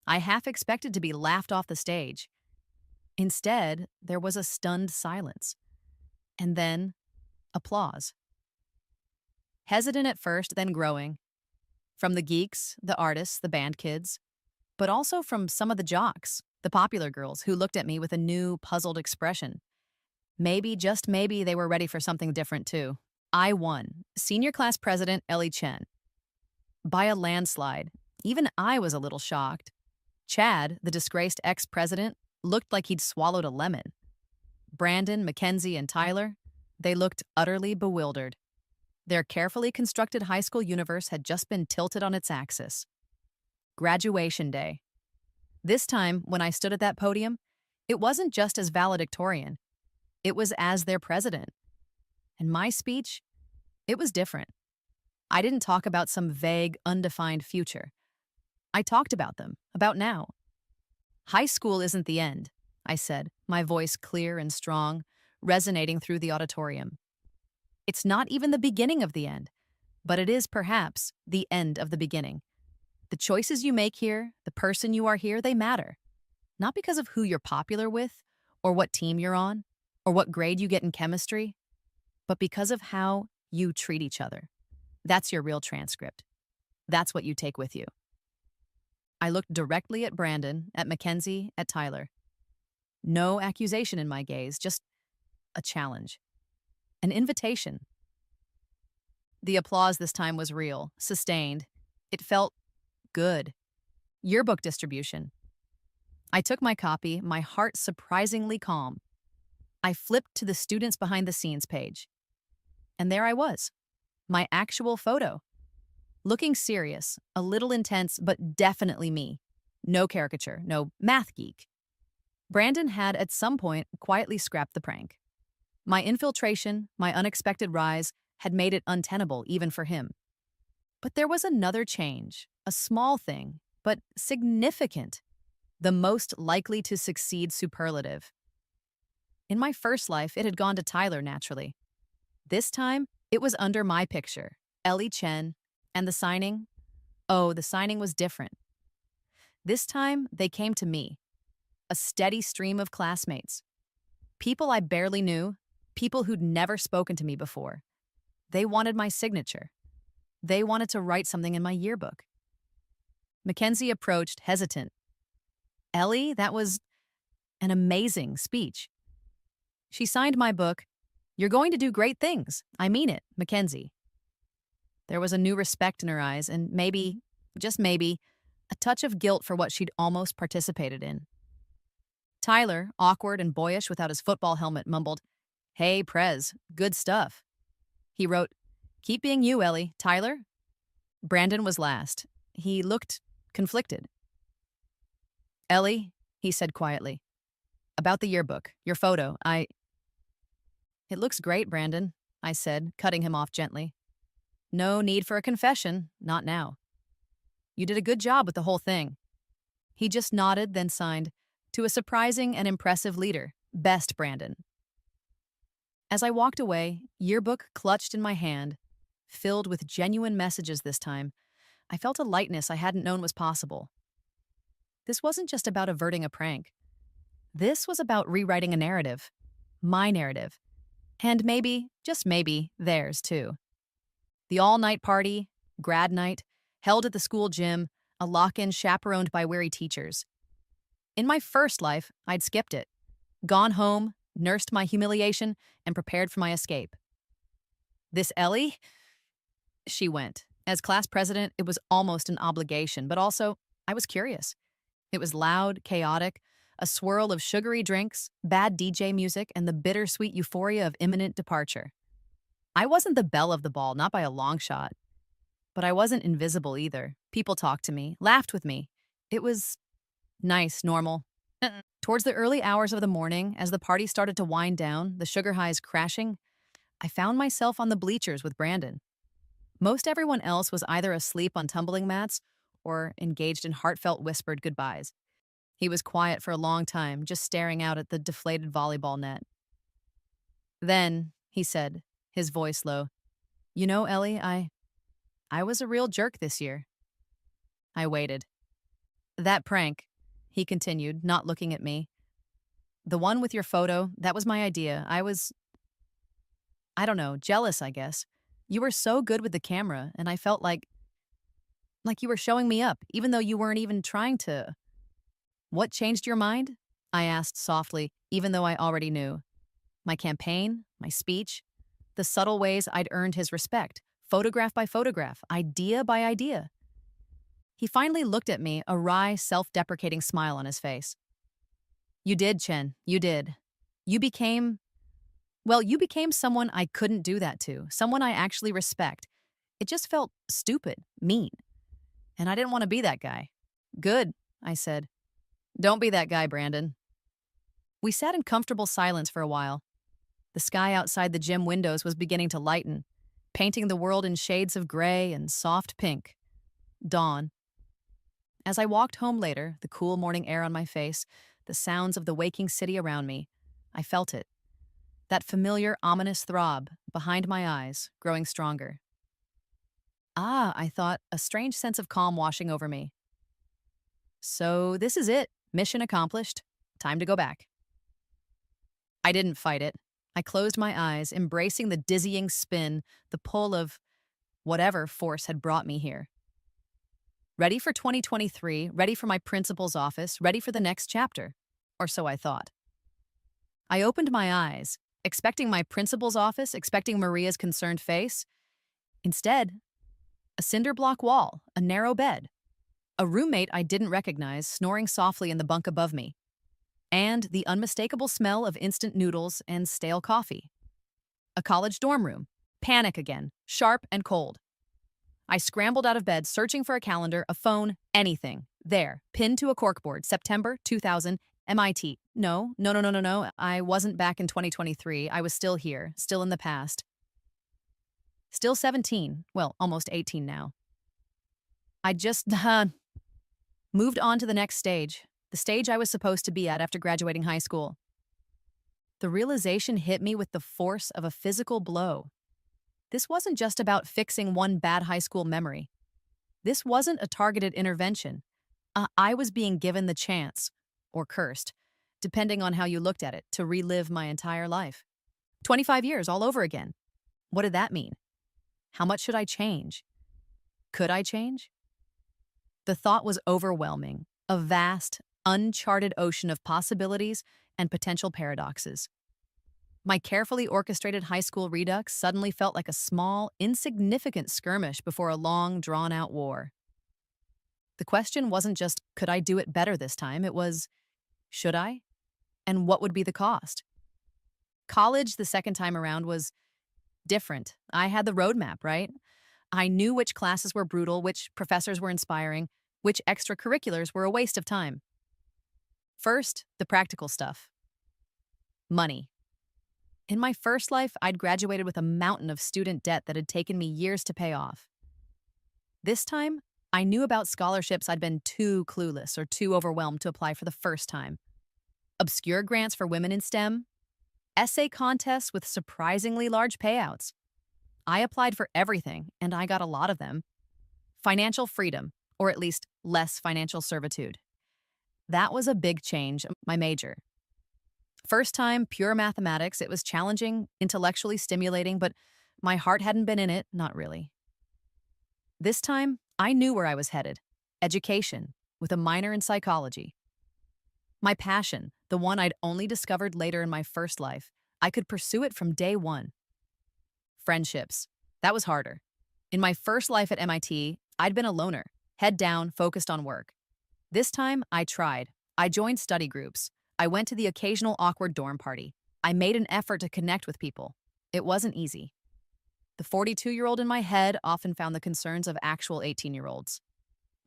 I half expected to be laughed off the stage. Instead, there was a stunned silence. And then, applause. hesitant at first, then growing. From the geeks, the artists, the band kids, but also from some of the jocks, the popular girls who looked at me with a new, puzzled expression. Maybe, just maybe, they were ready for something different too. I won. Senior class president Ellie Chen. By a landslide. Even I was a little shocked. Chad, the disgraced ex-president, looked like he'd swallowed a lemon. Brandon, Mackenzie, and Tyler, they looked utterly bewildered. Their carefully constructed high school universe had just been tilted on its axis. Graduation day. This time, when I stood at that podium, it wasn't just as valedictorian. It was as their president. And my speech, it was different. I didn't talk about some vague, undefined future. I talked about them, about now. High school isn't the end, I said, my voice clear and strong, resonating through the auditorium. It's not even the beginning of the end, but it is perhaps the end of the beginning. The choices you make here, the person you are here, they matter. Not because of who you're popular with, or what team you're on, or what grade you get in chemistry, but because of how you treat each other. That's your real transcript. That's what you take with you. I looked directly at Brandon, at Mackenzie, at Tyler. No accusation in my gaze, just a challenge. An invitation. The applause this time was real, sustained. It felt good. Yearbook distribution. I took my copy, my heart surprisingly calm. I flipped to the students behind the scenes page. And there I was, my actual photo. Looking serious, a little intense, but definitely me. No caricature, no math geek. Brandon had at some point quietly scrapped the prank. My infiltration, my unexpected rise, had made it untenable even for him. But there was another change, a small thing, but significant. The most likely to succeed superlative. In my first life, it had gone to Tyler naturally. This time, it was under my picture, Ellie Chen, and the signing? Oh, the signing was different. This time, they came to me. A steady stream of classmates. People I barely knew, people who'd never spoken to me before. They wanted my signature. They wanted to write something in my yearbook. Mackenzie approached, hesitant. Ellie, that was an amazing speech. She signed my book. You're going to do great things. I mean it, Mackenzie. There was a new respect in her eyes and maybe, just maybe, a touch of guilt for what she'd almost participated in. Tyler, awkward and boyish without his football helmet, mumbled, "Hey, Prez, good stuff." He wrote, "Keep being you, Ellie. Tyler?" Brandon was last. He looked conflicted. "Ellie," he said quietly, "about the yearbook, your photo, It looks great, Brandon," I said, cutting him off gently. "No need for a confession, not now. You did a good job with the whole thing." He just nodded, then signed, "To a surprising and impressive leader, best Brandon." As I walked away, yearbook clutched in my hand, filled with genuine messages this time, I felt a lightness I hadn't known was possible. This wasn't just about averting a prank. This was about rewriting a narrative. My narrative. And maybe, just maybe, theirs too. The all-night party, grad night, held at the school gym, a lock-in chaperoned by weary teachers. In my first life, I'd skipped it. Gone home, nursed my humiliation, and prepared for my escape. This Ellie? She went. As class president, it was almost an obligation, but also, I was curious. It was loud, chaotic, a swirl of sugary drinks, bad DJ music, and the bittersweet euphoria of imminent departure. I wasn't the belle of the ball, not by a long shot. But I wasn't invisible either. People talked to me, laughed with me. It was nice, normal. Towards the early hours of the morning, as the party started to wind down, the sugar highs crashing, I found myself on the bleachers with Brandon. Most everyone else was either asleep on tumbling mats or engaged in heartfelt whispered goodbyes. He was quiet for a long time, just staring out at the deflated volleyball net. Then, he said, his voice low, "You know, Ellie, I was a real jerk this year." I waited. "That prank," he continued, not looking at me. "The one with your photo, that was my idea. I don't know, jealous, I guess. You were so good with the camera, and I felt like you were showing me up, even though you weren't even trying to. What changed your mind? I asked softly, even though I already knew. My campaign, my speech, the subtle ways I'd earned his respect, photograph by photograph, idea by idea. He finally looked at me, a wry, self-deprecating smile on his face. You did, Chen, you did. You became, you became someone I couldn't do that to, someone I actually respect. It just felt stupid, mean, and I didn't want to be that guy. Good, I said. Don't be that guy, Brandon. We sat in comfortable silence for a while. The sky outside the gym windows was beginning to lighten, painting the world in shades of gray and soft pink. Dawn. As I walked home later, the cool morning air on my face, the sounds of the waking city around me, I felt it. That familiar, ominous throb behind my eyes, growing stronger. Ah, I thought, a strange sense of calm washing over me. So this is it. Mission accomplished. Time to go back. I didn't fight it. I closed my eyes, embracing the dizzying spin, the pull of whatever force had brought me here. Ready for 2023, ready for my principal's office, ready for the next chapter. Or so I thought. I opened my eyes, expecting my principal's office, expecting Maria's concerned face. Instead, a cinder block wall, a narrow bed, a roommate I didn't recognize snoring softly in the bunk above me, and the unmistakable smell of instant noodles and stale coffee. A college dorm room. Panic again, sharp and cold. I scrambled out of bed, searching for a calendar, a phone, anything. There, pinned to a corkboard, September 2000, MIT. No. I wasn't back in 2023. I was still here, still in the past. Still 17, well, almost 18 now. I just moved on to the next stage, the stage I was supposed to be at after graduating high school. The realization hit me with the force of a physical blow. This wasn't just about fixing one bad high school memory. This wasn't a targeted intervention. I was being given the chance, or cursed, depending on how you looked at it, to relive my entire life. 25 years all over again. What did that mean? How much should I change? Could I change? The thought was overwhelming, a vast, uncharted ocean of possibilities and potential paradoxes. My carefully orchestrated high school redux suddenly felt like a small, insignificant skirmish before a long, drawn-out war. The question wasn't just, could I do it better this time? It was, should I? And what would be the cost? College the second time around was different. I had the roadmap, right? I knew which classes were brutal, which professors were inspiring, which extracurriculars were a waste of time. First, the practical stuff. Money. In my first life, I'd graduated with a mountain of student debt that had taken me years to pay off. This time, I knew about scholarships I'd been too clueless or too overwhelmed to apply for the first time. Obscure grants for women in STEM, essay contests with surprisingly large payouts. I applied for everything, and I got a lot of them. Financial freedom, or at least less financial servitude. That was a big change, my major. First time, pure mathematics. It was challenging, intellectually stimulating, but my heart hadn't been in it, not really. This time, I knew where I was headed. Education, with a minor in psychology. My passion, the one I'd only discovered later in my first life, I could pursue it from day one. Friendships. That was harder. In my first life at MIT, I'd been a loner, head down, focused on work. This time, I tried. I joined study groups. I went to the occasional awkward dorm party. I made an effort to connect with people. It wasn't easy. The 42-year-old in my head often found the concerns of actual 18-year-olds.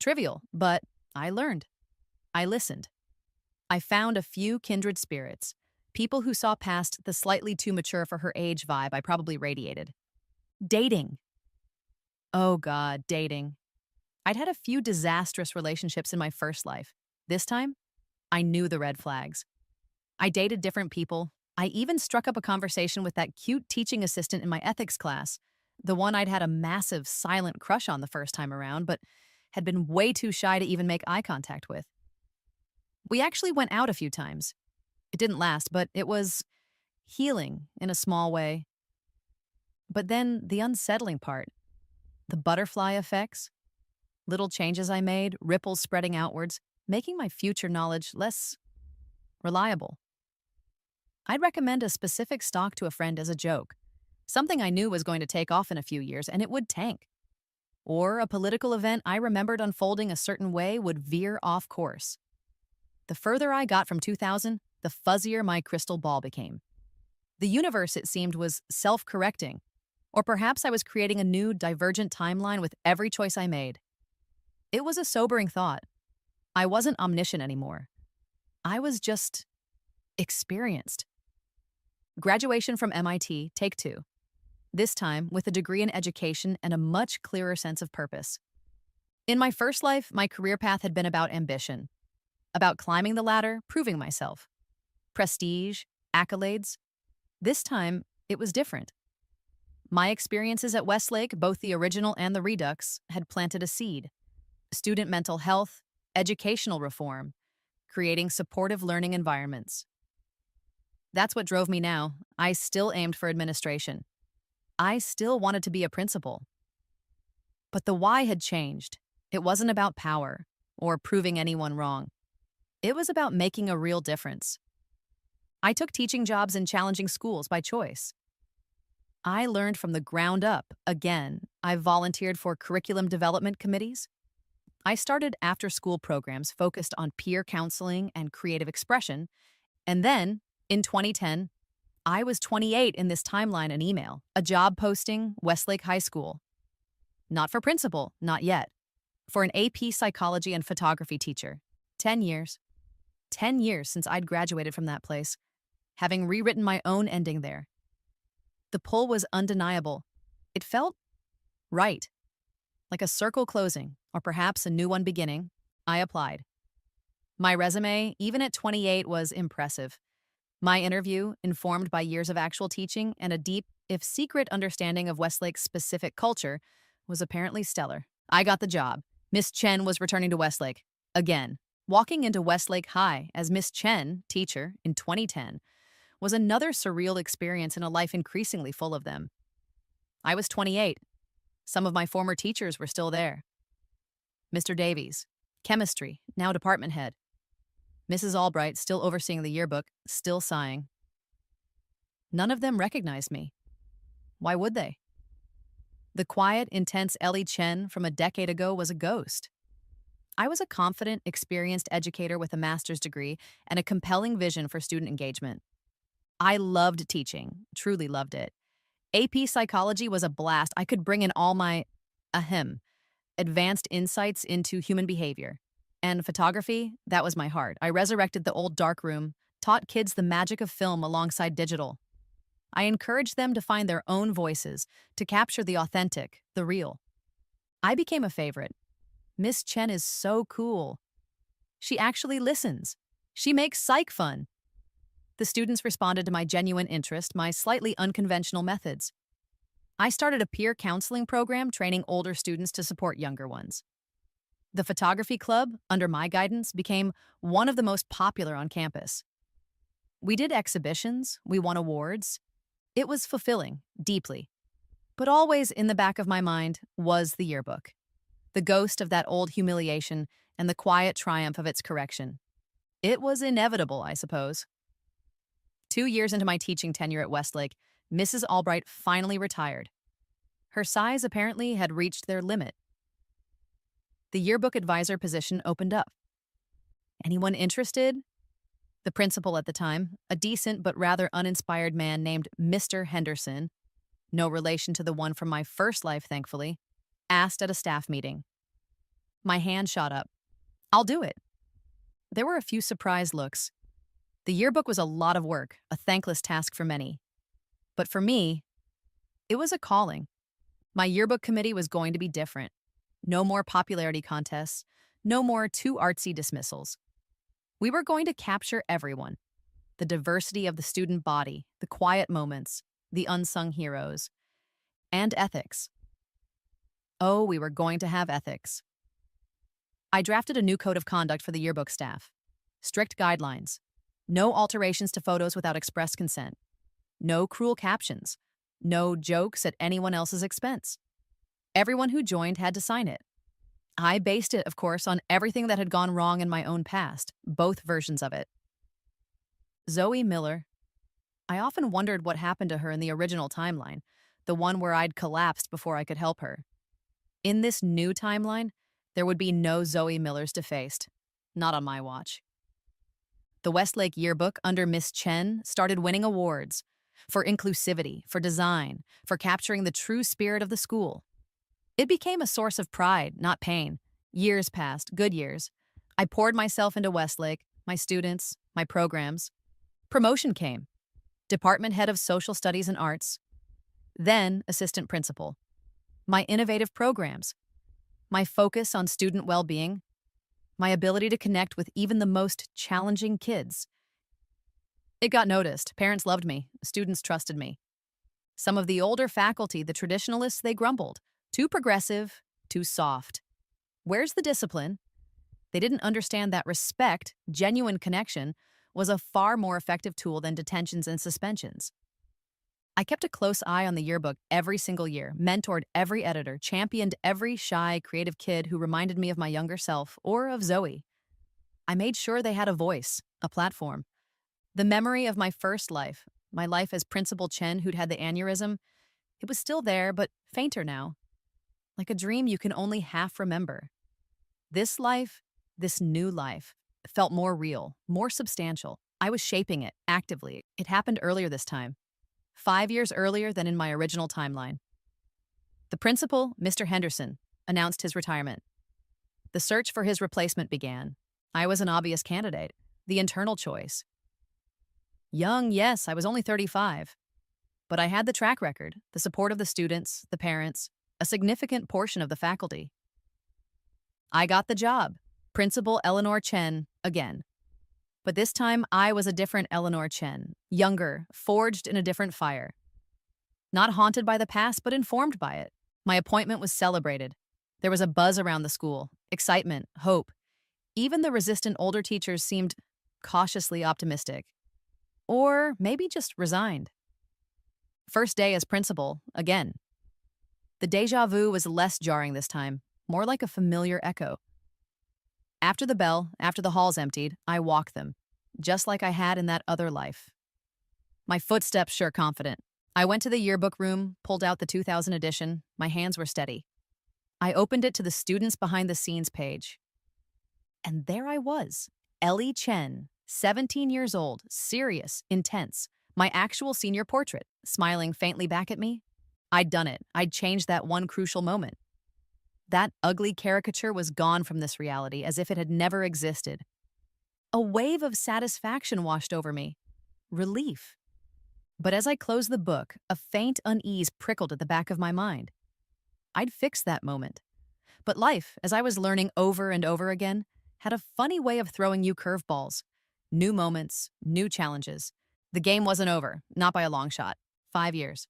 Trivial, but I learned. I listened. I found a few kindred spirits, people who saw past the slightly too mature for her age vibe I probably radiated. Dating. Oh God, dating. I'd had a few disastrous relationships in my first life. This time, I knew the red flags. I dated different people. I even struck up a conversation with that cute teaching assistant in my ethics class, the one I'd had a massive, silent crush on the first time around, but had been way too shy to even make eye contact with. We actually went out a few times. It didn't last, but it was healing in a small way. But then the unsettling part, the butterfly effects, little changes I made, ripples spreading outwards, making my future knowledge less reliable. I'd recommend a specific stock to a friend as a joke, something I knew was going to take off in a few years and it would tank. Or a political event I remembered unfolding a certain way would veer off course. The further I got from 2000, the fuzzier my crystal ball became. The universe, it seemed, was self-correcting. Or perhaps I was creating a new, divergent timeline with every choice I made. It was a sobering thought. I wasn't omniscient anymore. I was just experienced. Graduation from MIT, take two. This time with a degree in education and a much clearer sense of purpose. In my first life, my career path had been about ambition, about climbing the ladder, proving myself. Prestige, accolades. This time, it was different. My experiences at Westlake, both the original and the Redux, had planted a seed. Student mental health, educational reform, creating supportive learning environments. That's what drove me now. I still aimed for administration. I still wanted to be a principal. But the why had changed. It wasn't about power or proving anyone wrong. It was about making a real difference. I took teaching jobs in challenging schools by choice. I learned from the ground up. Again, I volunteered for curriculum development committees. I started after-school programs focused on peer counseling and creative expression. And then, in 2010, I was 28 in this timeline and email, a job posting, Westlake High School. Not for principal, not yet. For an AP psychology and photography teacher. 10 years. 10 years since I'd graduated from that place, having rewritten my own ending there. The pull was undeniable. It felt right. Like a circle closing, or perhaps a new one beginning. I applied. My resume, even at 28, was impressive. My interview, informed by years of actual teaching and a deep, if secret, understanding of Westlake's specific culture, was apparently stellar. I got the job. Miss Chen was returning to Westlake. Again. Walking into Westlake High as Miss Chen, teacher, in 2010, was another surreal experience in a life increasingly full of them. I was 28. Some of my former teachers were still there. Mr. Davies, chemistry, now department head. Mrs. Albright, still overseeing the yearbook, still sighing. None of them recognized me. Why would they? The quiet, intense Ellie Chen from a decade ago was a ghost. I was a confident, experienced educator with a master's degree and a compelling vision for student engagement. I loved teaching, truly loved it. AP psychology was a blast. I could bring in all my, advanced insights into human behavior. And photography, that was my heart. I resurrected the old darkroom, taught kids the magic of film alongside digital. I encouraged them to find their own voices, to capture the authentic, the real. I became a favorite. Miss Chen is so cool. She actually listens. She makes psych fun. The students responded to my genuine interest, my slightly unconventional methods. I started a peer counseling program training older students to support younger ones. The photography club, under my guidance, became one of the most popular on campus. We did exhibitions, we won awards. It was fulfilling, deeply. But always in the back of my mind was the yearbook. The ghost of that old humiliation and the quiet triumph of its correction. It was inevitable, I suppose. 2 years into my teaching tenure at Westlake, Mrs. Albright finally retired. Her size apparently had reached their limit. The yearbook advisor position opened up. Anyone interested? The principal at the time, a decent but rather uninspired man named Mr. Henderson, no relation to the one from my first life, thankfully, asked at a staff meeting. My hand shot up. I'll do it. There were a few surprised looks. The yearbook was a lot of work, a thankless task for many. But for me, it was a calling. My yearbook committee was going to be different. No more popularity contests, no more too artsy dismissals. We were going to capture everyone. The diversity of the student body, the quiet moments, the unsung heroes, and ethics. Oh, we were going to have ethics. I drafted a new code of conduct for the yearbook staff. Strict guidelines. No alterations to photos without express consent. No cruel captions. No jokes at anyone else's expense. Everyone who joined had to sign it. I based it, of course, on everything that had gone wrong in my own past, both versions of it. Zoe Miller. I often wondered what happened to her in the original timeline, the one where I'd collapsed before I could help her. In this new timeline, there would be no Zoe Millers defaced. Not on my watch. The Westlake yearbook under Miss Chen started winning awards for inclusivity, for design, for capturing the true spirit of the school. It became a source of pride, not pain. Years passed, good years. I poured myself into Westlake, my students, my programs. Promotion came. Department head of social studies and arts. Then assistant principal. My innovative programs. My focus on student well-being. My ability to connect with even the most challenging kids. It got noticed. Parents loved me. Students trusted me. Some of the older faculty, the traditionalists, they grumbled. Too progressive, too soft. Where's the discipline? They didn't understand that respect, genuine connection, was a far more effective tool than detentions and suspensions. I kept a close eye on the yearbook every single year, mentored every editor, championed every shy, creative kid who reminded me of my younger self or of Zoe. I made sure they had a voice, a platform. The memory of my first life, my life as Principal Chen who'd had the aneurysm, it was still there, but fainter now. Like a dream you can only half remember. This life, this new life, felt more real, more substantial. I was shaping it, actively. It happened earlier this time. 5 years earlier than in my original timeline. The principal, Mr. Henderson, announced his retirement. The search for his replacement began. I was an obvious candidate, the internal choice. Young, yes, I was only 35. But I had the track record, the support of the students, the parents, a significant portion of the faculty. I got the job, Principal Eleanor Chen, again. But this time, I was a different Eleanor Chen, younger, forged in a different fire. Not haunted by the past, but informed by it. My appointment was celebrated. There was a buzz around the school, excitement, hope. Even the resistant older teachers seemed cautiously optimistic. Or maybe just resigned. First day as principal, again. The déjà vu was less jarring this time, more like a familiar echo. After the bell, after the halls emptied, I walked them, just like I had in that other life. My footsteps sure confident. I went to the yearbook room, pulled out the 2000 edition. My hands were steady. I opened it to the students behind the scenes page. And there I was, Ellie Chen, 17 years old, serious, intense, my actual senior portrait, smiling faintly back at me. I'd done it. I'd changed that one crucial moment. That ugly caricature was gone from this reality as if it had never existed. A wave of satisfaction washed over me. Relief. But as I closed the book, a faint unease prickled at the back of my mind. I'd fixed that moment. But life, as I was learning over and over again, had a funny way of throwing you curveballs. New moments, new challenges. The game wasn't over, not by a long shot. 5 years.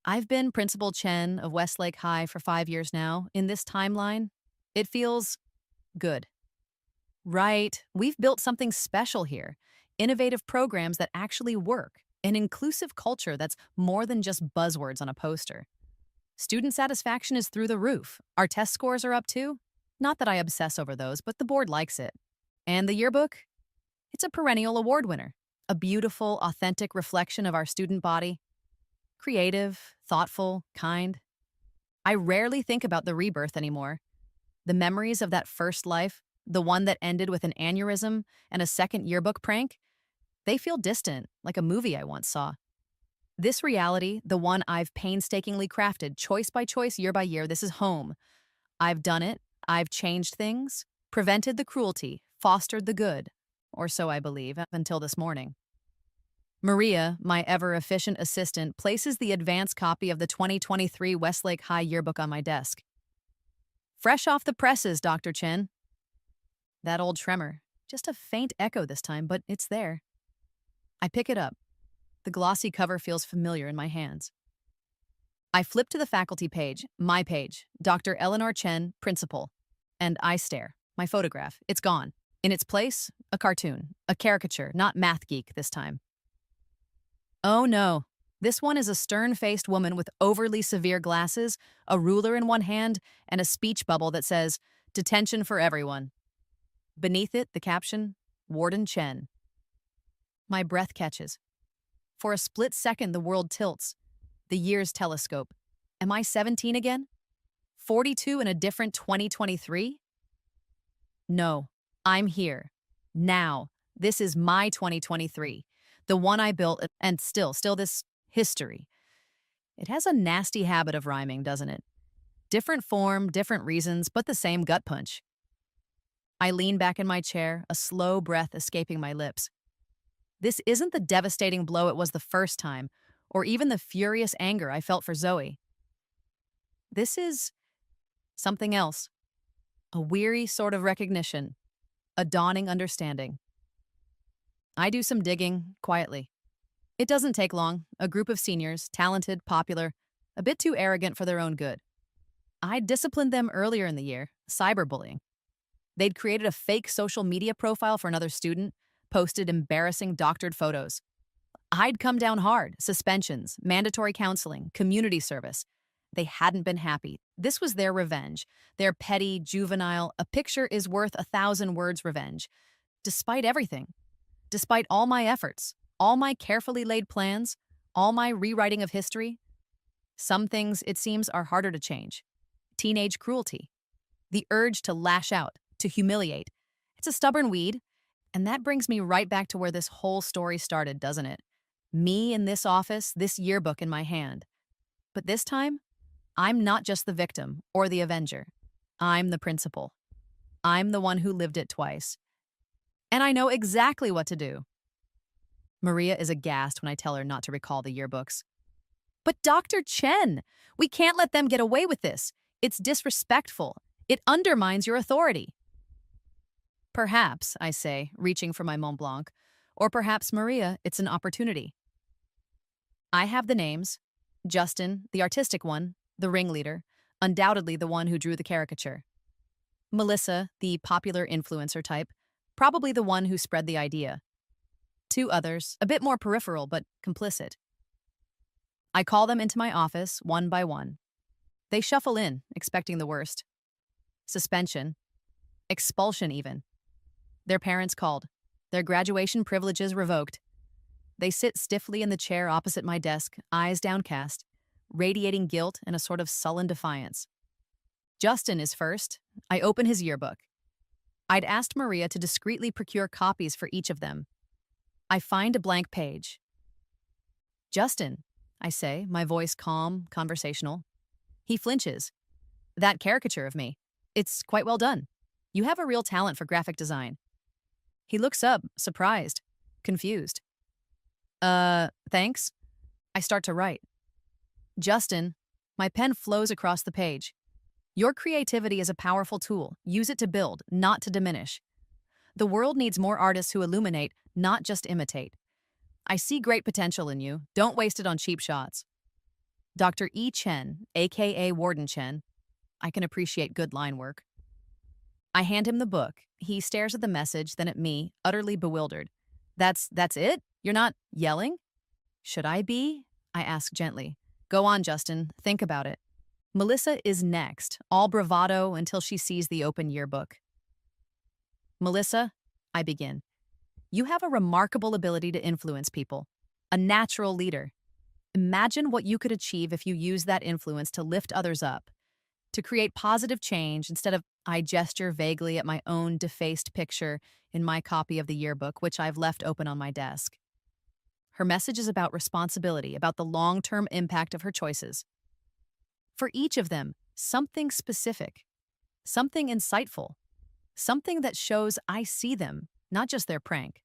I've been Principal Chen of Westlake High for 5 years now. In this timeline, it feels good. Right, we've built something special here. Innovative programs that actually work. An inclusive culture that's more than just buzzwords on a poster. Student satisfaction is through the roof. Our test scores are up too. Not that I obsess over those, but the board likes it. And the yearbook? It's a perennial award winner. A beautiful, authentic reflection of our student body. Creative, thoughtful, kind. I rarely think about the rebirth anymore. The memories of that first life, the one that ended with an aneurysm and a second yearbook prank, they feel distant, like a movie I once saw. This reality, the one I've painstakingly crafted, choice by choice, year by year, this is home. I've done it, I've changed things, prevented the cruelty, fostered the good, or so I believe, up until this morning. Maria, my ever-efficient assistant, places the advance copy of the 2023 Westlake High yearbook on my desk. Fresh off the presses, Dr. Chen. That old tremor, just a faint echo this time, but it's there. I pick it up. The glossy cover feels familiar in my hands. I flip to the faculty page, my page, Dr. Eleanor Chen, principal, and I stare. My photograph, it's gone. In its place, a cartoon, a caricature, not math geek this time. Oh no, This one is a stern-faced woman with overly severe glasses, a ruler in one hand, and a speech bubble that says, "Detention for everyone." Beneath it, the caption, "Warden Chen." My breath catches. For a split second, the world tilts. The years telescope. Am I 17 again? 42 in a different 2023? No, I'm here. Now. This is my 2023. The one I built, and still this history. It has a nasty habit of rhyming, doesn't it? Different form, different reasons, but the same gut punch. I lean back in my chair, a slow breath escaping my lips. This isn't the devastating blow it was the first time, or even the furious anger I felt for Zoe. This is something else. A weary sort of recognition. A dawning understanding. I do some digging, quietly. It doesn't take long. A group of seniors, talented, popular, a bit too arrogant for their own good. I'd disciplined them earlier in the year, cyberbullying. They'd created a fake social media profile for another student, posted embarrassing doctored photos. I'd come down hard, suspensions, mandatory counseling, community service. They hadn't been happy. This was their revenge, their petty, juvenile, a picture is worth 1,000 words revenge. Despite everything, despite all my efforts, all my carefully laid plans, all my rewriting of history, some things, it seems, are harder to change. Teenage cruelty, the urge to lash out, to humiliate. It's a stubborn weed, and that brings me right back to where this whole story started, doesn't it? Me in this office, this yearbook in my hand. But this time, I'm not just the victim or the avenger. I'm the principal. I'm the one who lived it twice. And I know exactly what to do. Maria is aghast when I tell her not to recall the yearbooks. But Dr. Chen, we can't let them get away with this. It's disrespectful. It undermines your authority. Perhaps, I say, reaching for my Mont Blanc, or perhaps, Maria, it's an opportunity. I have the names. Justin, the artistic one, the ringleader, undoubtedly the one who drew the caricature. Melissa, the popular influencer type, probably the one who spread the idea. Two others, a bit more peripheral but complicit. I call them into my office, one by one. They shuffle in, expecting the worst. Suspension. Expulsion, even. Their parents called. Their graduation privileges revoked. They sit stiffly in the chair opposite my desk, eyes downcast, radiating guilt and a sort of sullen defiance. Justin is first. I open his yearbook. I'd asked Maria to discreetly procure copies for each of them. I find a blank page. "Justin," I say, my voice calm, conversational. He flinches. "That caricature of me. It's quite well done. You have a real talent for graphic design." He looks up, surprised, confused. Thanks." I start to write. "Justin," my pen flows across the page. "Your creativity is a powerful tool. Use it to build, not to diminish. The world needs more artists who illuminate, not just imitate. I see great potential in you. Don't waste it on cheap shots. Dr. E. Chen, aka Warden Chen. I can appreciate good line work." I hand him the book. He stares at the message, then at me, utterly bewildered. That's it? You're not yelling?" "Should I be?" I ask gently. "Go on, Justin. Think about it." Melissa is next, all bravado until she sees the open yearbook. "Melissa," I begin, "you have a remarkable ability to influence people. A natural leader. Imagine what you could achieve if you use that influence to lift others up, to create positive change instead of—" I gesture vaguely at my own defaced picture in my copy of the yearbook, which I've left open on my desk. Her message is about responsibility, about the long-term impact of her choices. For each of them, something specific, something insightful, something that shows I see them, not just their prank.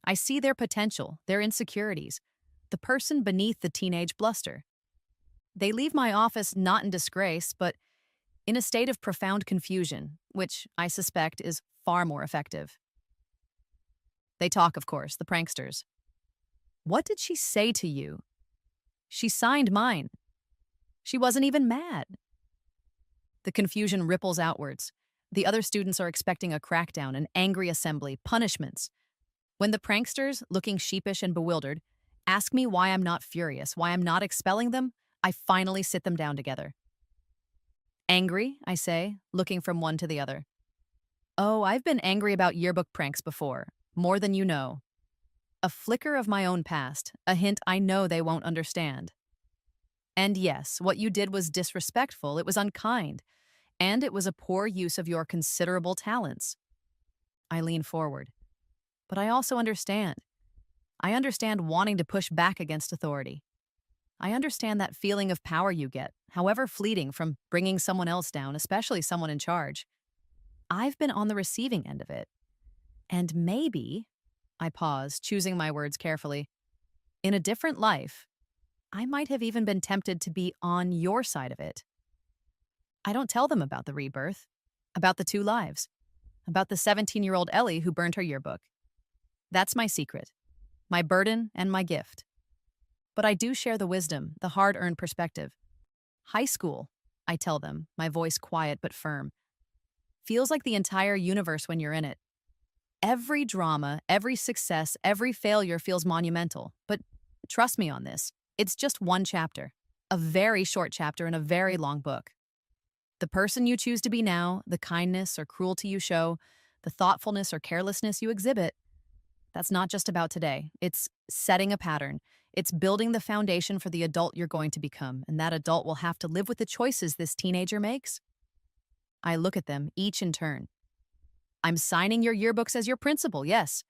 I see their potential, their insecurities, the person beneath the teenage bluster. They leave my office not in disgrace, but in a state of profound confusion, which I suspect is far more effective. They talk, of course, the pranksters. "What did she say to you?" "She signed mine." "She wasn't even mad." The confusion ripples outwards. The other students are expecting a crackdown, an angry assembly, punishments. When the pranksters, looking sheepish and bewildered, Ask me why I'm not furious, why I'm not expelling them. I finally sit them down together. Angry, I say, looking from one to the other. Oh, I've been angry about yearbook pranks before, more than you know. A flicker of my own past, a hint I know they won't understand. And yes, what you did was disrespectful, it was unkind, and it was a poor use of your considerable talents. I lean forward. But I also understand. I understand wanting to push back against authority. I understand that feeling of power you get, however fleeting, from bringing someone else down, especially someone in charge. I've been on the receiving end of it. And maybe, I pause, choosing my words carefully, in a different life, I might have even been tempted to be on your side of it. I don't tell them about the rebirth, about the two lives, about the 17-year-old Ellie who burned her yearbook. That's my secret, my burden and my gift. But I do share the wisdom, the hard-earned perspective. High school, I tell them, my voice quiet but firm, feels like the entire universe when you're in it. Every drama, every success, every failure feels monumental. But trust me on this, it's just one chapter, a very short chapter in a very long book. The person you choose to be now, the kindness or cruelty you show, the thoughtfulness or carelessness you exhibit, that's not just about today. It's setting a pattern. It's building the foundation for the adult you're going to become, and that adult will have to live with the choices this teenager makes. I look at them, each in turn. I'm signing your yearbooks as your principal, yes,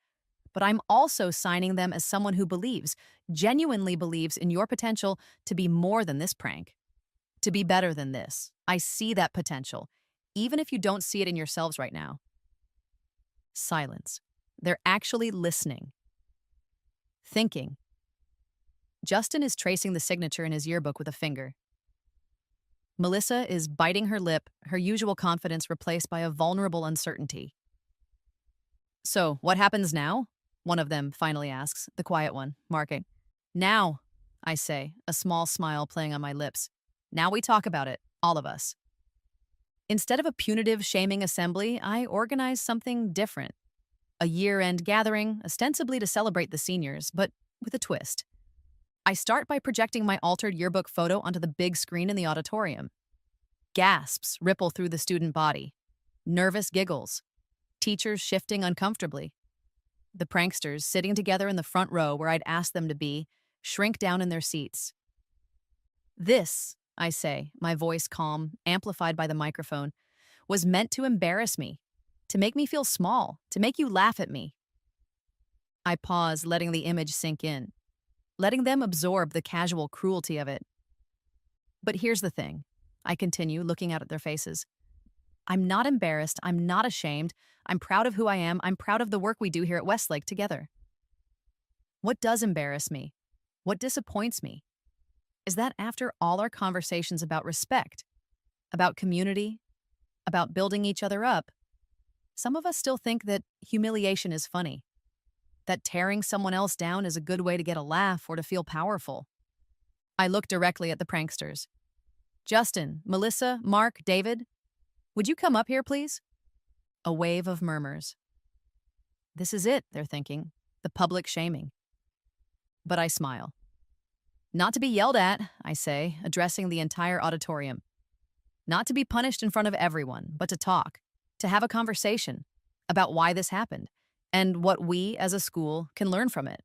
but I'm also signing them as someone who believes, genuinely believes in your potential to be more than this prank, to be better than this. I see that potential, even if you don't see it in yourselves right now. Silence. They're actually listening. Thinking. Justin is tracing the signature in his yearbook with a finger. Melissa is biting her lip, her usual confidence replaced by a vulnerable uncertainty. So, what happens now? One of them finally asks, the quiet one, marking. Now, I say, a small smile playing on my lips. Now we talk about it, all of us. Instead of a punitive, shaming assembly, I organize something different. A year-end gathering, ostensibly to celebrate the seniors, but with a twist. I start by projecting my altered yearbook photo onto the big screen in the auditorium. Gasps ripple through the student body. Nervous giggles. Teachers shifting uncomfortably. The pranksters, sitting together in the front row where I'd asked them to be, shrink down in their seats. This, I say, my voice calm, amplified by the microphone, was meant to embarrass me, to make me feel small, to make you laugh at me. I pause, letting the image sink in, letting them absorb the casual cruelty of it. But here's the thing, I continue, looking out at their faces. I'm not embarrassed, I'm not ashamed, I'm proud of who I am, I'm proud of the work we do here at Westlake together. What does embarrass me? What disappoints me? Is that after all our conversations about respect, about community, about building each other up, some of us still think that humiliation is funny, that tearing someone else down is a good way to get a laugh or to feel powerful. I look directly at the pranksters. Justin, Melissa, Mark, David, would you come up here, please? A wave of murmurs. This is it, they're thinking, the public shaming. But I smile. Not to be yelled at, I say, addressing the entire auditorium. Not to be punished in front of everyone, but to talk, to have a conversation about why this happened and what we as a school can learn from it.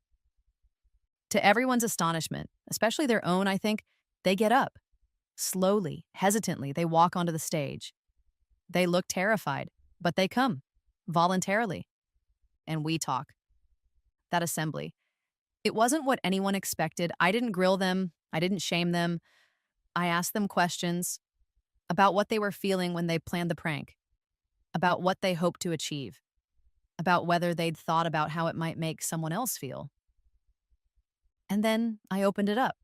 To everyone's astonishment, especially their own, I think, they get up. Slowly, hesitantly, they walk onto the stage. They look terrified, but they come, voluntarily. And we talk. That assembly. It wasn't what anyone expected. I didn't grill them. I didn't shame them. I asked them questions about what they were feeling when they planned the prank, about what they hoped to achieve, about whether they'd thought about how it might make someone else feel. And then I opened it up.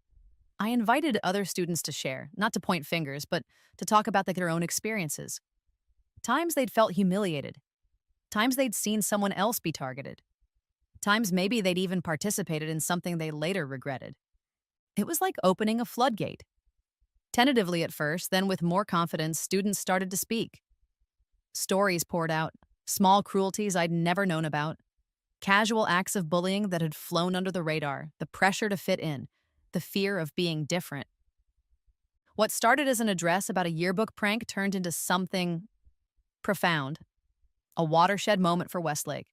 I invited other students to share, not to point fingers, but to talk about their own experiences. Times they'd felt humiliated. Times they'd seen someone else be targeted. Times maybe they'd even participated in something they later regretted. It was like opening a floodgate. Tentatively at first, then with more confidence, students started to speak. Stories poured out, small cruelties I'd never known about. Casual acts of bullying that had flown under the radar, the pressure to fit in, the fear of being different. What started as an address about a yearbook prank turned into something profound, a watershed moment for Westlake.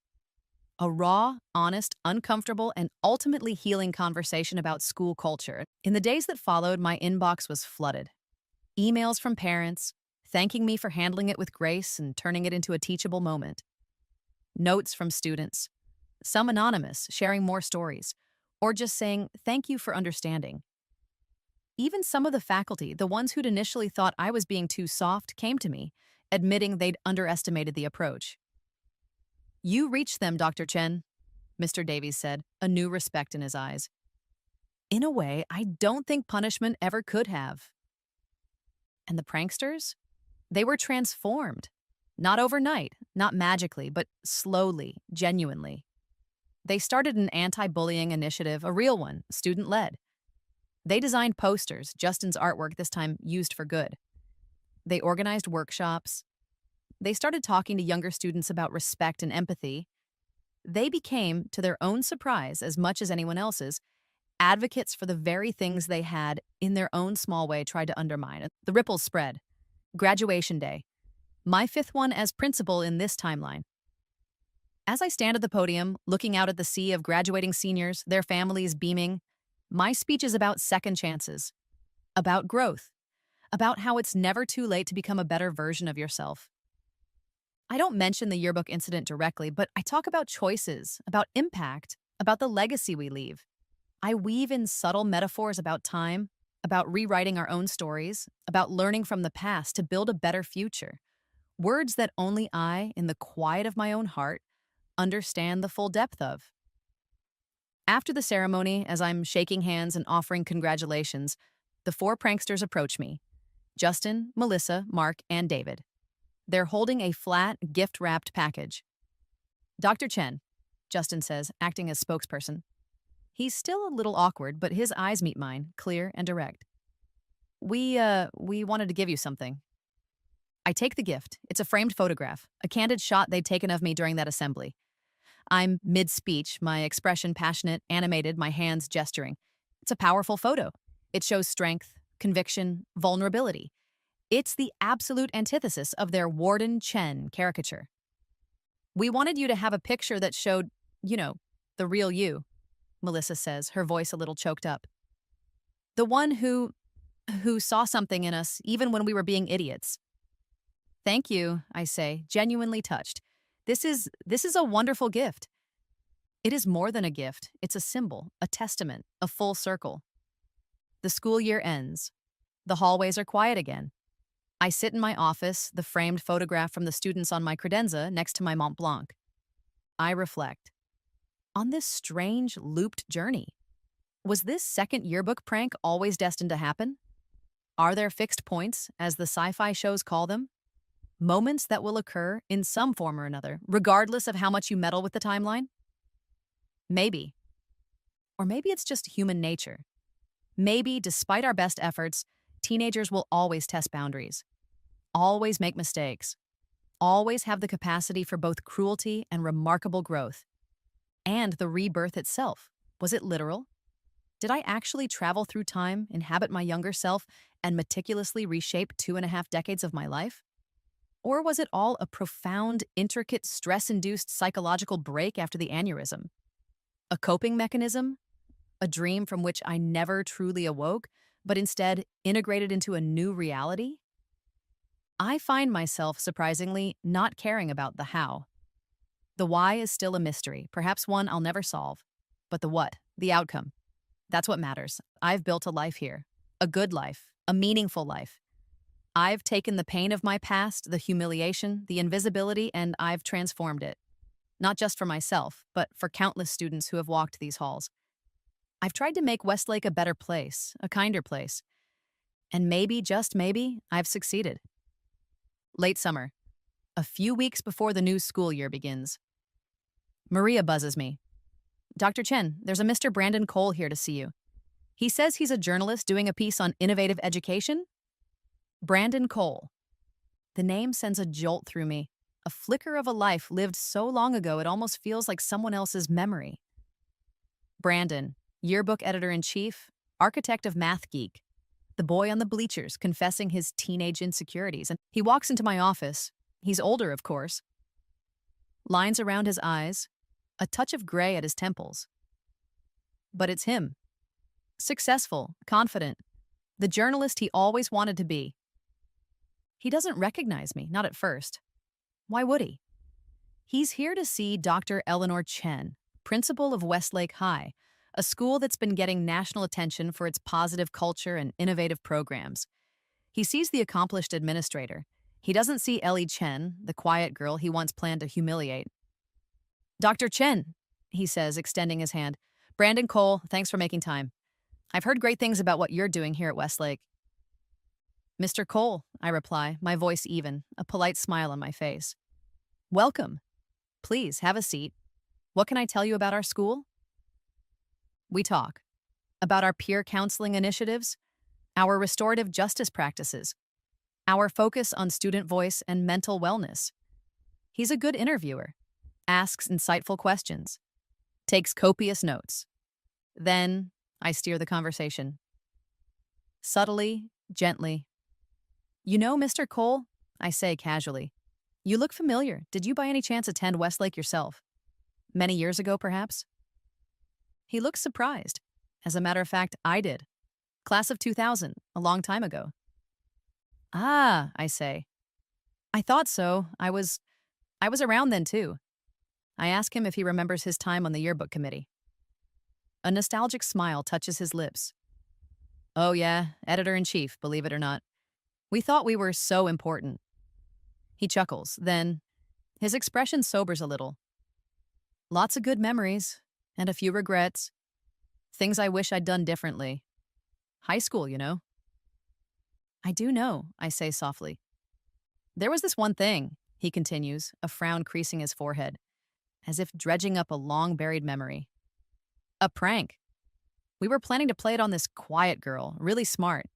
A raw, honest, uncomfortable, and ultimately healing conversation about school culture. In the days that followed, my inbox was flooded. Emails from parents, thanking me for handling it with grace and turning it into a teachable moment. Notes from students, some anonymous, sharing more stories, or just saying, "Thank you for understanding." Even some of the faculty, the ones who'd initially thought I was being too soft, came to me, admitting they'd underestimated the approach. "You reached them, Dr. Chen," Mr. Davies said, a new respect in his eyes. "In a way, I don't think punishment ever could have." And the pranksters? They were transformed. Not overnight, not magically, but slowly, genuinely. They started an anti-bullying initiative, a real one, student-led. They designed posters, Justin's artwork this time used for good. They organized workshops. They started talking to younger students about respect and empathy. They became, to their own surprise as much as anyone else's, advocates for the very things they had, in their own small way, tried to undermine. The ripples spread. Graduation day. My fifth one as principal in this timeline. As I stand at the podium, looking out at the sea of graduating seniors, their families beaming, my speech is about second chances, about growth, about how it's never too late to become a better version of yourself. I don't mention the yearbook incident directly, but I talk about choices, about impact, about the legacy we leave. I weave in subtle metaphors about time, about rewriting our own stories, about learning from the past to build a better future. Words that only I, in the quiet of my own heart, understand the full depth of. After the ceremony, as I'm shaking hands and offering congratulations, the four pranksters approach me: Justin, Melissa, Mark, and David. They're holding a flat, gift-wrapped package. "Dr. Chen," Justin says, acting as spokesperson. He's still a little awkward, but his eyes meet mine, clear and direct. We wanted to give you something." I take the gift. It's a framed photograph, a candid shot they'd taken of me during that assembly. I'm mid-speech, my expression passionate, animated, my hands gesturing. It's a powerful photo. It shows strength, conviction, vulnerability. It's the absolute antithesis of their Warden Chen caricature. "We wanted you to have a picture that showed, the real you," Melissa says, her voice a little choked up. "The one who saw something in us even when we were being idiots." "Thank you," I say, genuinely touched. This is a wonderful gift." It is more than a gift. It's a symbol, a testament, a full circle. The school year ends. The hallways are quiet again. I sit in my office, the framed photograph from the students on my credenza next to my Mont Blanc. I reflect. On this strange, looped journey, was this second yearbook prank always destined to happen? Are there fixed points, as the sci-fi shows call them? Moments that will occur in some form or another, regardless of how much you meddle with the timeline? Maybe. Or maybe it's just human nature. Maybe, despite our best efforts, teenagers will always test boundaries, always make mistakes, always have the capacity for both cruelty and remarkable growth. And the rebirth itself, was it literal? Did I actually travel through time, inhabit my younger self, and meticulously reshape 2.5 decades of my life? Or was it all a profound, intricate, stress-induced psychological break after the aneurysm? A coping mechanism? A dream from which I never truly awoke, but instead integrated into a new reality? I find myself, surprisingly, not caring about the how. The why is still a mystery, perhaps one I'll never solve. But the what, the outcome, that's what matters. I've built a life here, a good life, a meaningful life. I've taken the pain of my past, the humiliation, the invisibility, and I've transformed it. Not just for myself, but for countless students who have walked these halls. I've tried to make Westlake a better place, a kinder place. And maybe, just maybe, I've succeeded. Late summer, a few weeks before the new school year begins. Maria buzzes me. "Dr. Chen, there's a Mr. Brandon Cole here to see you. He says he's a journalist doing a piece on innovative education." Brandon Cole. The name sends a jolt through me. a flicker of a life lived so long ago it almost feels like someone else's memory. Brandon, yearbook editor-in-chief, architect of Math Geek, the boy on the bleachers confessing his teenage insecurities. And he walks into my office. He's older, of course. Lines around his eyes, a touch of gray at his temples. But it's him. Successful, confident, the journalist he always wanted to be. He doesn't recognize me, not at first. Why would he? He's here to see Dr. Eleanor Chen, principal of Westlake High, a school that's been getting national attention for its positive culture and innovative programs. He sees the accomplished administrator. He doesn't see Ellie Chen, the quiet girl he once planned to humiliate. "Dr. Chen," he says, extending his hand. "Brandon Cole, thanks for making time. I've heard great things about what you're doing here at Westlake." "Mr. Cole," I reply, my voice even, a polite smile on my face. "Welcome. Please, have a seat. What can I tell you about our school?" We talk about our peer counseling initiatives, our restorative justice practices, our focus on student voice and mental wellness. He's a good interviewer, asks insightful questions, takes copious notes. Then I steer the conversation. Subtly, gently. "You know, Mr. Cole," I say casually, "you look familiar. Did you by any chance attend Westlake yourself? Many years ago, perhaps?" He looks surprised. As a matter of fact, I did. Class of 2000, a long time ago. "Ah," I say. "I thought so. I was around then too." I ask him if he remembers his time on the yearbook committee. A nostalgic smile touches his lips. "Oh yeah, editor-in-chief, believe it or not. We thought we were so important." He chuckles, then his expression sobers a little. "Lots of good memories, and a few regrets. Things I wish I'd done differently. High school, you know." "I do know," I say softly. "There was this one thing," he continues, a frown creasing his forehead, as if dredging up a long-buried memory. "A prank. We were planning to play it on this quiet girl, really smart.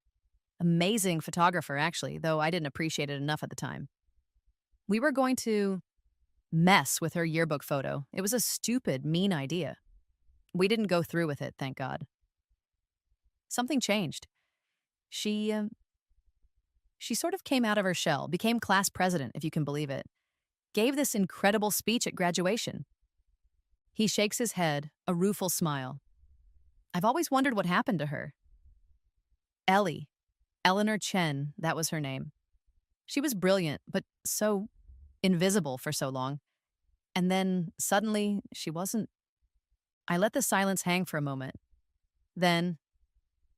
Amazing photographer, actually, though I didn't appreciate it enough at the time. We were going to mess with her yearbook photo. It was a stupid, mean idea. We didn't go through with it, thank God. Something changed. She sort of came out of her shell, became class president, if you can believe it. Gave this incredible speech at graduation." He shakes his head, a rueful smile. "I've always wondered what happened to her." Ellie. Eleanor Chen, that was her name. She was brilliant, but so invisible for so long. And then, suddenly, she wasn't. I let the silence hang for a moment. Then,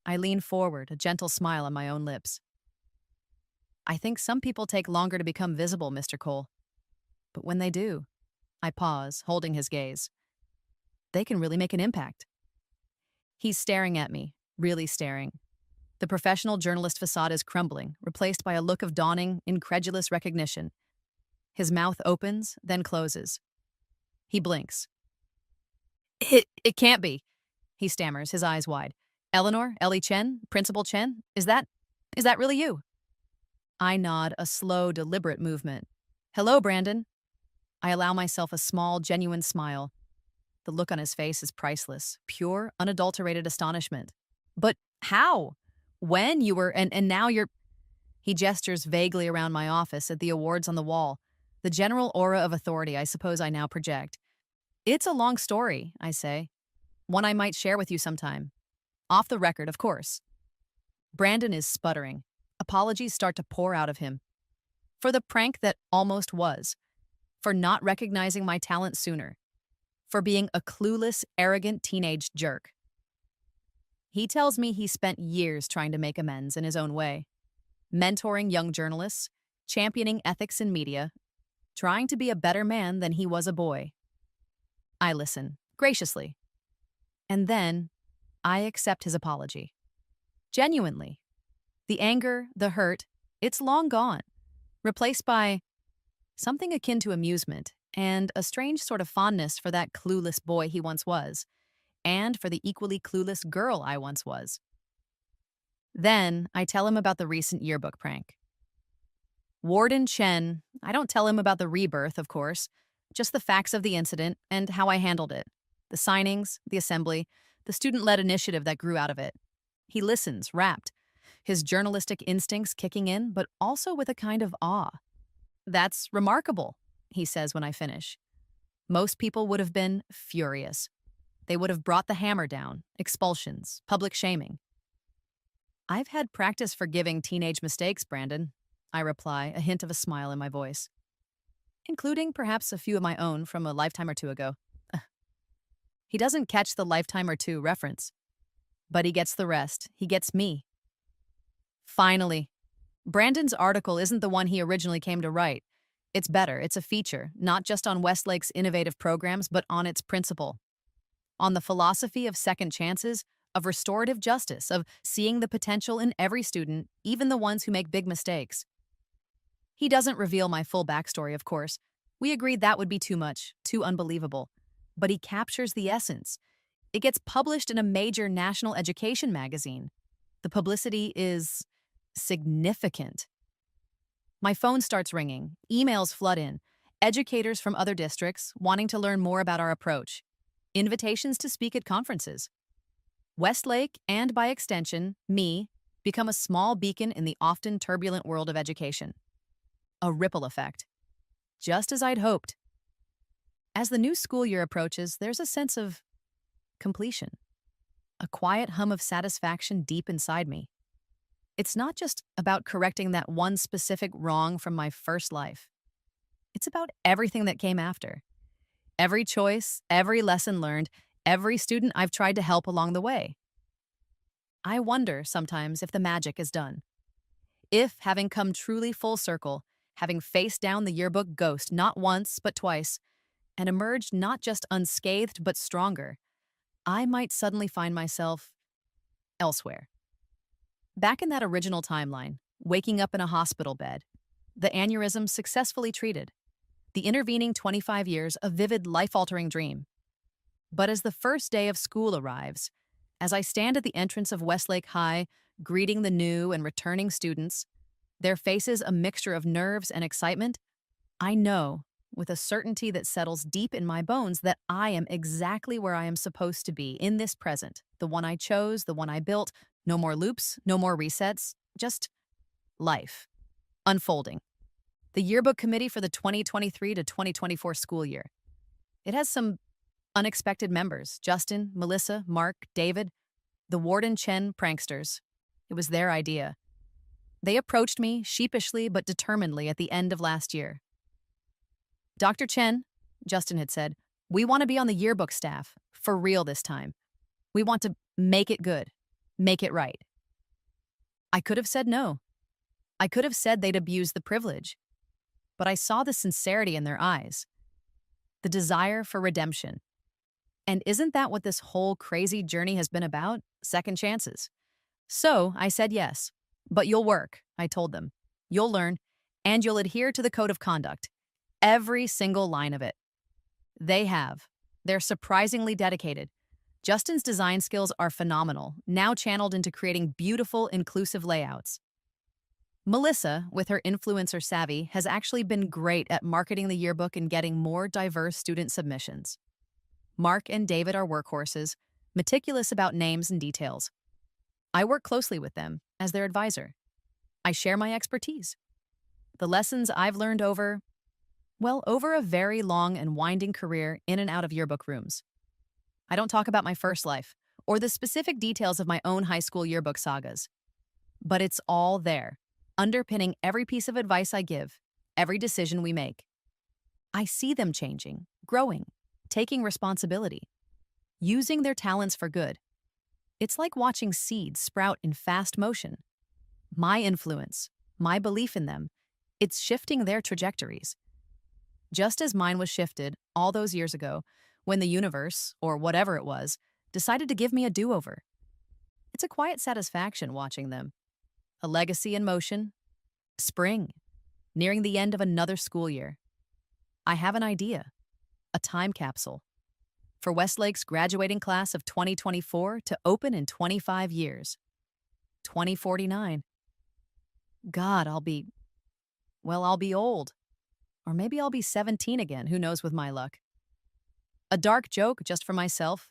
I lean forward, a gentle smile on my own lips. "I think some people take longer to become visible, Mr. Cole. But when they do," I pause, holding his gaze, "they can really make an impact." He's staring at me, really staring. The professional journalist facade is crumbling, replaced by a look of dawning, incredulous recognition. His mouth opens, then closes. He blinks. It can't be," he stammers, his eyes wide. "Eleanor, Ellie Chen, Principal Chen, is that really you?" I nod, a slow, deliberate movement. "Hello, Brandon." I allow myself a small, genuine smile. The look on his face is priceless, pure, unadulterated astonishment. "But how? When you were, and now you're—" He gestures vaguely around my office at the awards on the wall, the general aura of authority I suppose I now project. "It's a long story," I say. "One I might share with you sometime. Off the record, of course." Brandon is sputtering. Apologies start to pour out of him. For the prank that almost was. For not recognizing my talent sooner. For being a clueless, arrogant teenage jerk. He tells me he spent years trying to make amends in his own way. Mentoring young journalists, championing ethics in media, trying to be a better man than he was a boy. I listen, graciously. And then, I accept his apology. Genuinely. The anger, the hurt, it's long gone. Replaced by something akin to amusement and a strange sort of fondness for that clueless boy he once was, and for the equally clueless girl I once was. Then, I tell him about the recent yearbook prank. Warden Chen, I don't tell him about the rebirth, of course, just the facts of the incident and how I handled it. The signings, the assembly, the student led initiative that grew out of it. He listens, rapt, his journalistic instincts kicking in, but also with a kind of awe. That's remarkable, he says when I finish. Most people would have been furious. They would have brought the hammer down, expulsions, public shaming. I've had practice forgiving teenage mistakes, Brandon, I reply, a hint of a smile in my voice, including perhaps a few of my own from a lifetime or two ago. He doesn't catch the lifetime or two reference, but he gets the rest. He gets me. Finally, Brandon's article isn't the one he originally came to write. It's better. It's a feature, not just on Westlake's innovative programs, but on its principle. On the philosophy of second chances, of restorative justice, of seeing the potential in every student, even the ones who make big mistakes. He doesn't reveal my full backstory, of course. We agreed that would be too much, too unbelievable. But he captures the essence. It gets published in a major national education magazine. The publicity is significant. My phone starts ringing, emails flood in, educators from other districts wanting to learn more about our approach, invitations to speak at conferences. Westlake, and by extension, me, become a small beacon in the often turbulent world of education. A ripple effect. Just as I'd hoped. As the new school year approaches, there's a sense of completion. A quiet hum of satisfaction deep inside me. It's not just about correcting that one specific wrong from my first life. It's about everything that came after. Every choice, every lesson learned, every student I've tried to help along the way. I wonder sometimes if the magic is done. If, having come truly full circle, having faced down the yearbook ghost not once but twice, and emerged not just unscathed but stronger, I might suddenly find myself elsewhere. Back in that original timeline, waking up in a hospital bed, the aneurysm successfully treated, the intervening 25 years a vivid, life-altering dream. But as the first day of school arrives, as I stand at the entrance of Westlake High, greeting the new and returning students, their faces a mixture of nerves and excitement, I know, with a certainty that settles deep in my bones, that I am exactly where I am supposed to be in this present, the one I chose, the one I built. No more loops, no more resets, just life, unfolding. The yearbook committee for the 2023 to 2024 school year. It has some unexpected members: Justin, Melissa, Mark, David, the Warden Chen pranksters. It was their idea. They approached me sheepishly but determinedly at the end of last year. Dr. Chen, Justin had said, we want to be on the yearbook staff, for real this time. We want to make it good, make it right. I could have said no. I could have said they'd abused the privilege. But I saw the sincerity in their eyes, the desire for redemption. And isn't that what this whole crazy journey has been about? Second chances. So I said yes. But you'll work, I told them. You'll learn, and you'll adhere to the code of conduct. Every single line of it. They have. They're surprisingly dedicated. Justin's design skills are phenomenal, now channeled into creating beautiful, inclusive layouts. Melissa, with her influencer savvy, has actually been great at marketing the yearbook and getting more diverse student submissions. Mark and David are workhorses, meticulous about names and details. I work closely with them as their advisor. I share my expertise. The lessons I've learned over a very long and winding career in and out of yearbook rooms. I don't talk about my first life or the specific details of my own high school yearbook sagas. But it's all there, underpinning every piece of advice I give, every decision we make. I see them changing, growing, taking responsibility, using their talents for good. It's like watching seeds sprout in fast motion. My influence, my belief in them, it's shifting their trajectories. Just as mine was shifted all those years ago when the universe, or whatever it was, decided to give me a do-over. It's a quiet satisfaction watching them. A legacy in motion. Spring, nearing the end of another school year. I have an idea, a time capsule, for Westlake's graduating class of 2024 to open in 25 years. 2049. God, I'll be Well, I'll be old. Or maybe I'll be 17 again, who knows with my luck. A dark joke just for myself.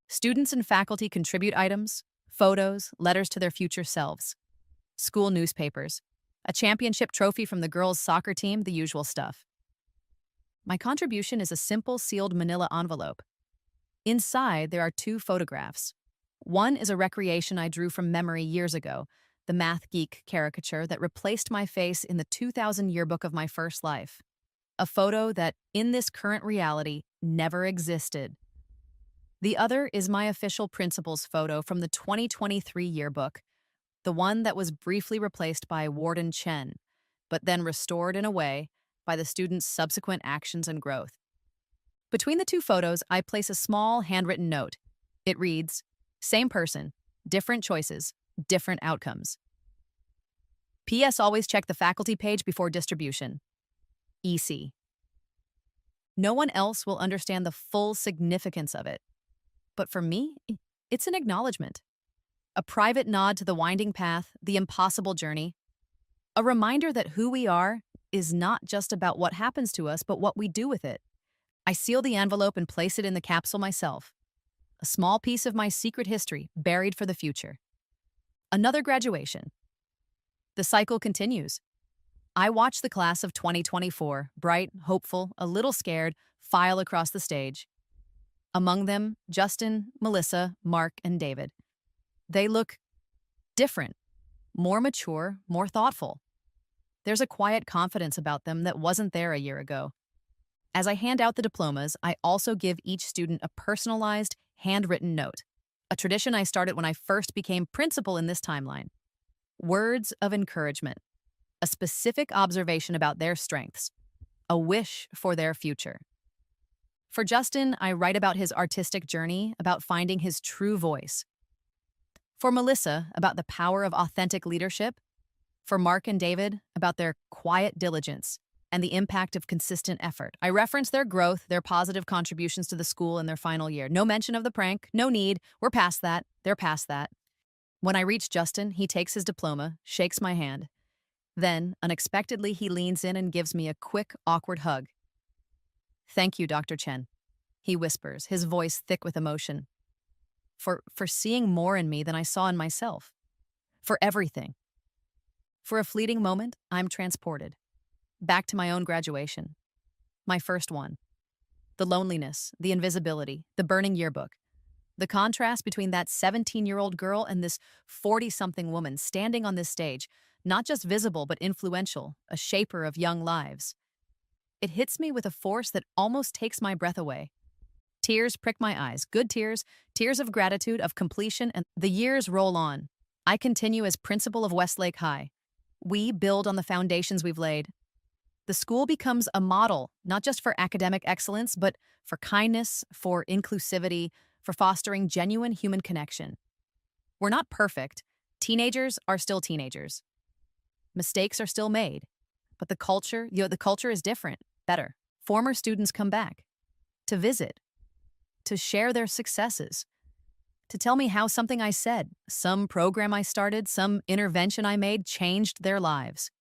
Students and faculty contribute items, photos, letters to their future selves, school newspapers, a championship trophy from the girls' soccer team, the usual stuff. My contribution is a simple sealed manila envelope. Inside, there are two photographs. One is a recreation I drew from memory years ago, the math geek caricature that replaced my face in the 2000 yearbook of my first life. A photo that, in this current reality, never existed. The other is my official principal's photo from the 2023 yearbook, the one that was briefly replaced by Warden Chen, but then restored in a way by the student's subsequent actions and growth. Between the two photos, I place a small handwritten note. It reads, "Same person, different choices, different outcomes." P.S. Always check the faculty page before distribution. EC. No one else will understand the full significance of it. But for me, it's an acknowledgement. A private nod to the winding path, the impossible journey. A reminder that who we are is not just about what happens to us, but what we do with it. I seal the envelope and place it in the capsule myself. A small piece of my secret history buried for the future. Another graduation. The cycle continues. I watch the class of 2024, bright, hopeful, a little scared, file across the stage. Among them, Justin, Melissa, Mark, and David. They look different, more mature, more thoughtful. There's a quiet confidence about them that wasn't there a year ago. As I hand out the diplomas, I also give each student a personalized, handwritten note, a tradition I started when I first became principal in this timeline. Words of encouragement, a specific observation about their strengths, a wish for their future. For Justin, I write about his artistic journey, about finding his true voice. For Melissa, about the power of authentic leadership. For Mark and David, about their quiet diligence and the impact of consistent effort. I reference their growth, their positive contributions to the school in their final year. No mention of the prank, no need. We're past that. They're past that. When I reach Justin, he takes his diploma, shakes my hand. Then, unexpectedly, he leans in and gives me a quick, awkward hug. "Thank you, Dr. Chen," he whispers, his voice thick with emotion. For seeing more in me than I saw in myself. For everything. For a fleeting moment, I'm transported. Back to my own graduation. My first one. The loneliness, the invisibility, the burning yearbook. The contrast between that 17-year-old girl and this 40-something woman standing on this stage, not just visible but influential, a shaper of young lives. It hits me with a force that almost takes my breath away. Tears prick my eyes, good tears, tears of gratitude, of completion, and the years roll on. I continue as principal of Westlake High. We build on the foundations we've laid. The school becomes a model, not just for academic excellence, but for kindness, for inclusivity, for fostering genuine human connection. We're not perfect. Teenagers are still teenagers. Mistakes are still made. But the culture is different, better. Former students come back to visit, to share their successes, to tell me how something I said, some program I started, some intervention I made changed their lives.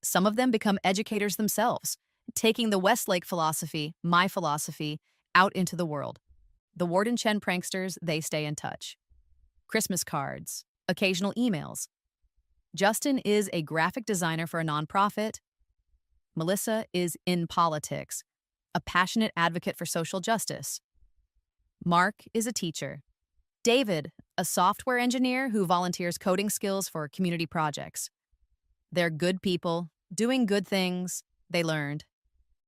Some of them become educators themselves, taking the Westlake philosophy, my philosophy, out into the world. The Warden Chen pranksters, they stay in touch. Christmas cards, occasional emails. Justin is a graphic designer for a nonprofit. Melissa is in politics, a passionate advocate for social justice. Mark is a teacher. David, a software engineer who volunteers coding skills for community projects. They're good people, doing good things, they learned.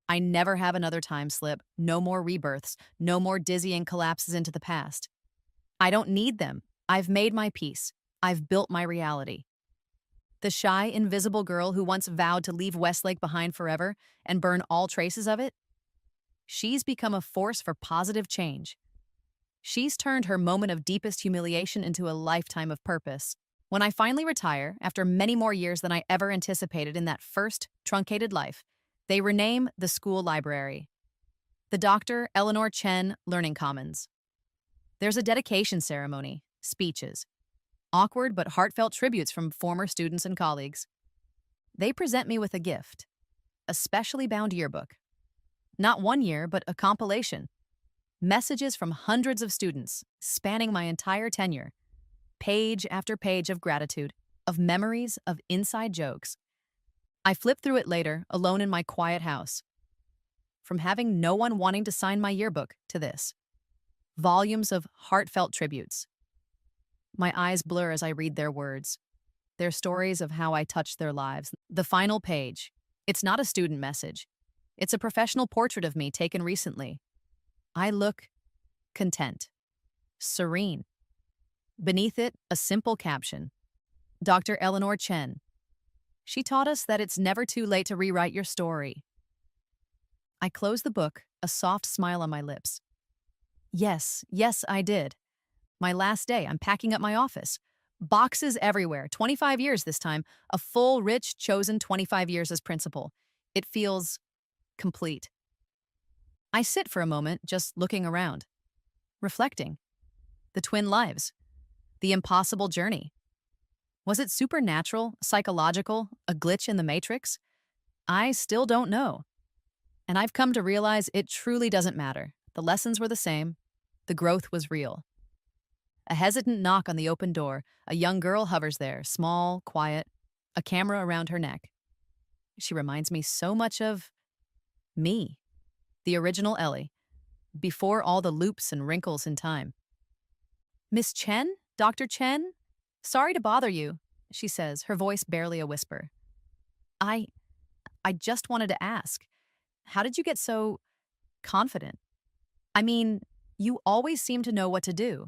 I never have another time slip, no more rebirths, no more dizzying collapses into the past. I don't need them. I've made my peace. I've built my reality. The shy, invisible girl who once vowed to leave Westlake behind forever and burn all traces of it, she's become a force for positive change. She's turned her moment of deepest humiliation into a lifetime of purpose. When I finally retire, after many more years than I ever anticipated in that first truncated life, they rename the school library the Dr. Eleanor Chen Learning Commons. There's a dedication ceremony, speeches, awkward but heartfelt tributes from former students and colleagues. They present me with a gift, a specially bound yearbook. Not 1 year, but a compilation. Messages from hundreds of students, spanning my entire tenure. Page after page of gratitude, of memories, of inside jokes. I flip through it later, alone in my quiet house. From having no one wanting to sign my yearbook to this. Volumes of heartfelt tributes. My eyes blur as I read their words, their stories of how I touched their lives. The final page. It's not a student message. It's a professional portrait of me taken recently. I look content, serene. Beneath it, a simple caption. Dr. Eleanor Chen. She taught us that it's never too late to rewrite your story. I close the book, a soft smile on my lips. Yes, I did. My last day, I'm packing up my office. Boxes everywhere, 25 years this time, a full, rich, chosen 25 years as principal. It feels complete. I sit for a moment, just looking around, reflecting. The twin lives, the impossible journey. Was it supernatural, psychological, a glitch in the matrix? I still don't know. And I've come to realize it truly doesn't matter. The lessons were the same. The growth was real. A hesitant knock on the open door. A young girl hovers there, small, quiet, a camera around her neck. She reminds me so much of me, the original Ellie, before all the loops and wrinkles in time. Miss Chen? Dr. Chen? Sorry to bother you, she says, her voice barely a whisper. I just wanted to ask, how did you get so confident? I mean, you always seem to know what to do.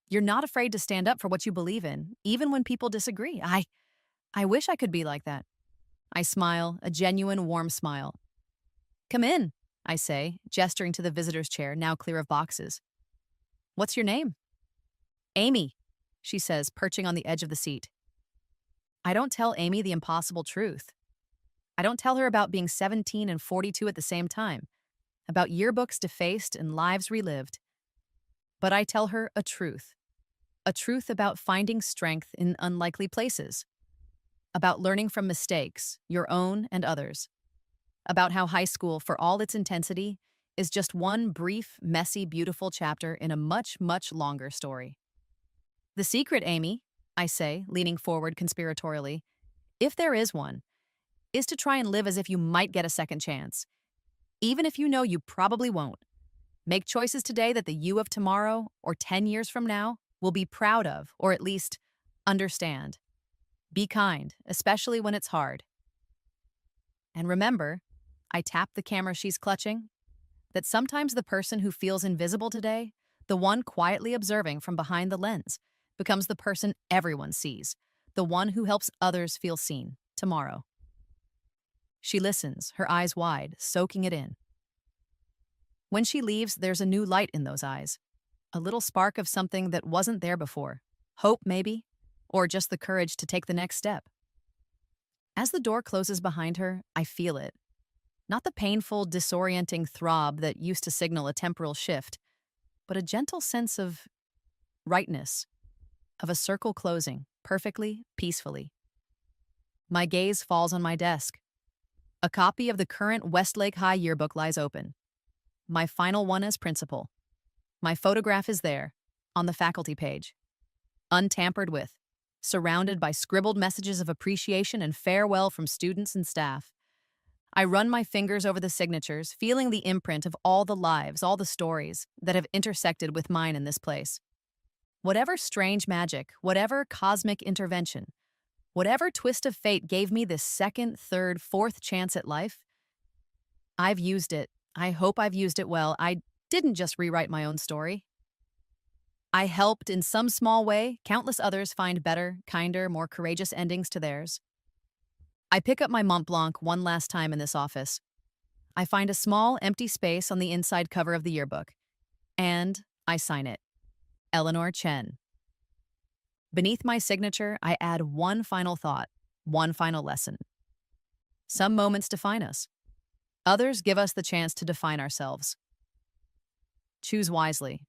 You're not afraid to stand up for what you believe in, even when people disagree. I wish I could be like that. I smile, a genuine, warm smile. Come in, I say, gesturing to the visitor's chair, now clear of boxes. What's your name? Amy, she says, perching on the edge of the seat. I don't tell Amy the impossible truth. I don't tell her about being 17 and 42 at the same time, about yearbooks defaced and lives relived. But I tell her a truth about finding strength in unlikely places, about learning from mistakes, your own and others, about how high school, for all its intensity, is just one brief, messy, beautiful chapter in a much, much longer story. The secret, Amy, I say, leaning forward conspiratorially, if there is one, is to try and live as if you might get a second chance, even if you know you probably won't. Make choices today that the you of tomorrow, or 10 years from now, will be proud of, or at least understand. Be kind, especially when it's hard. And remember, I tap the camera she's clutching, that sometimes the person who feels invisible today, the one quietly observing from behind the lens, becomes the person everyone sees, the one who helps others feel seen tomorrow. She listens, her eyes wide, soaking it in. When she leaves, there's a new light in those eyes, a little spark of something that wasn't there before. Hope, maybe, or just the courage to take the next step. As the door closes behind her, I feel it. Not the painful, disorienting throb that used to signal a temporal shift, but a gentle sense of rightness, of a circle closing, perfectly, peacefully. My gaze falls on my desk. A copy of the current Westlake High yearbook lies open. My final one as principal. My photograph is there, on the faculty page, untampered with, surrounded by scribbled messages of appreciation and farewell from students and staff. I run my fingers over the signatures, feeling the imprint of all the lives, all the stories that have intersected with mine in this place. Whatever strange magic, whatever cosmic intervention, whatever twist of fate gave me this second, third, fourth chance at life, I've used it. I hope I've used it well. I didn't just rewrite my own story. I helped, in some small way, countless others find better, kinder, more courageous endings to theirs. I pick up my Mont Blanc one last time in this office. I find a small, empty space on the inside cover of the yearbook, and I sign it. Eleanor Chen. Beneath my signature, I add one final thought, one final lesson. Some moments define us. Others give us the chance to define ourselves. Choose wisely.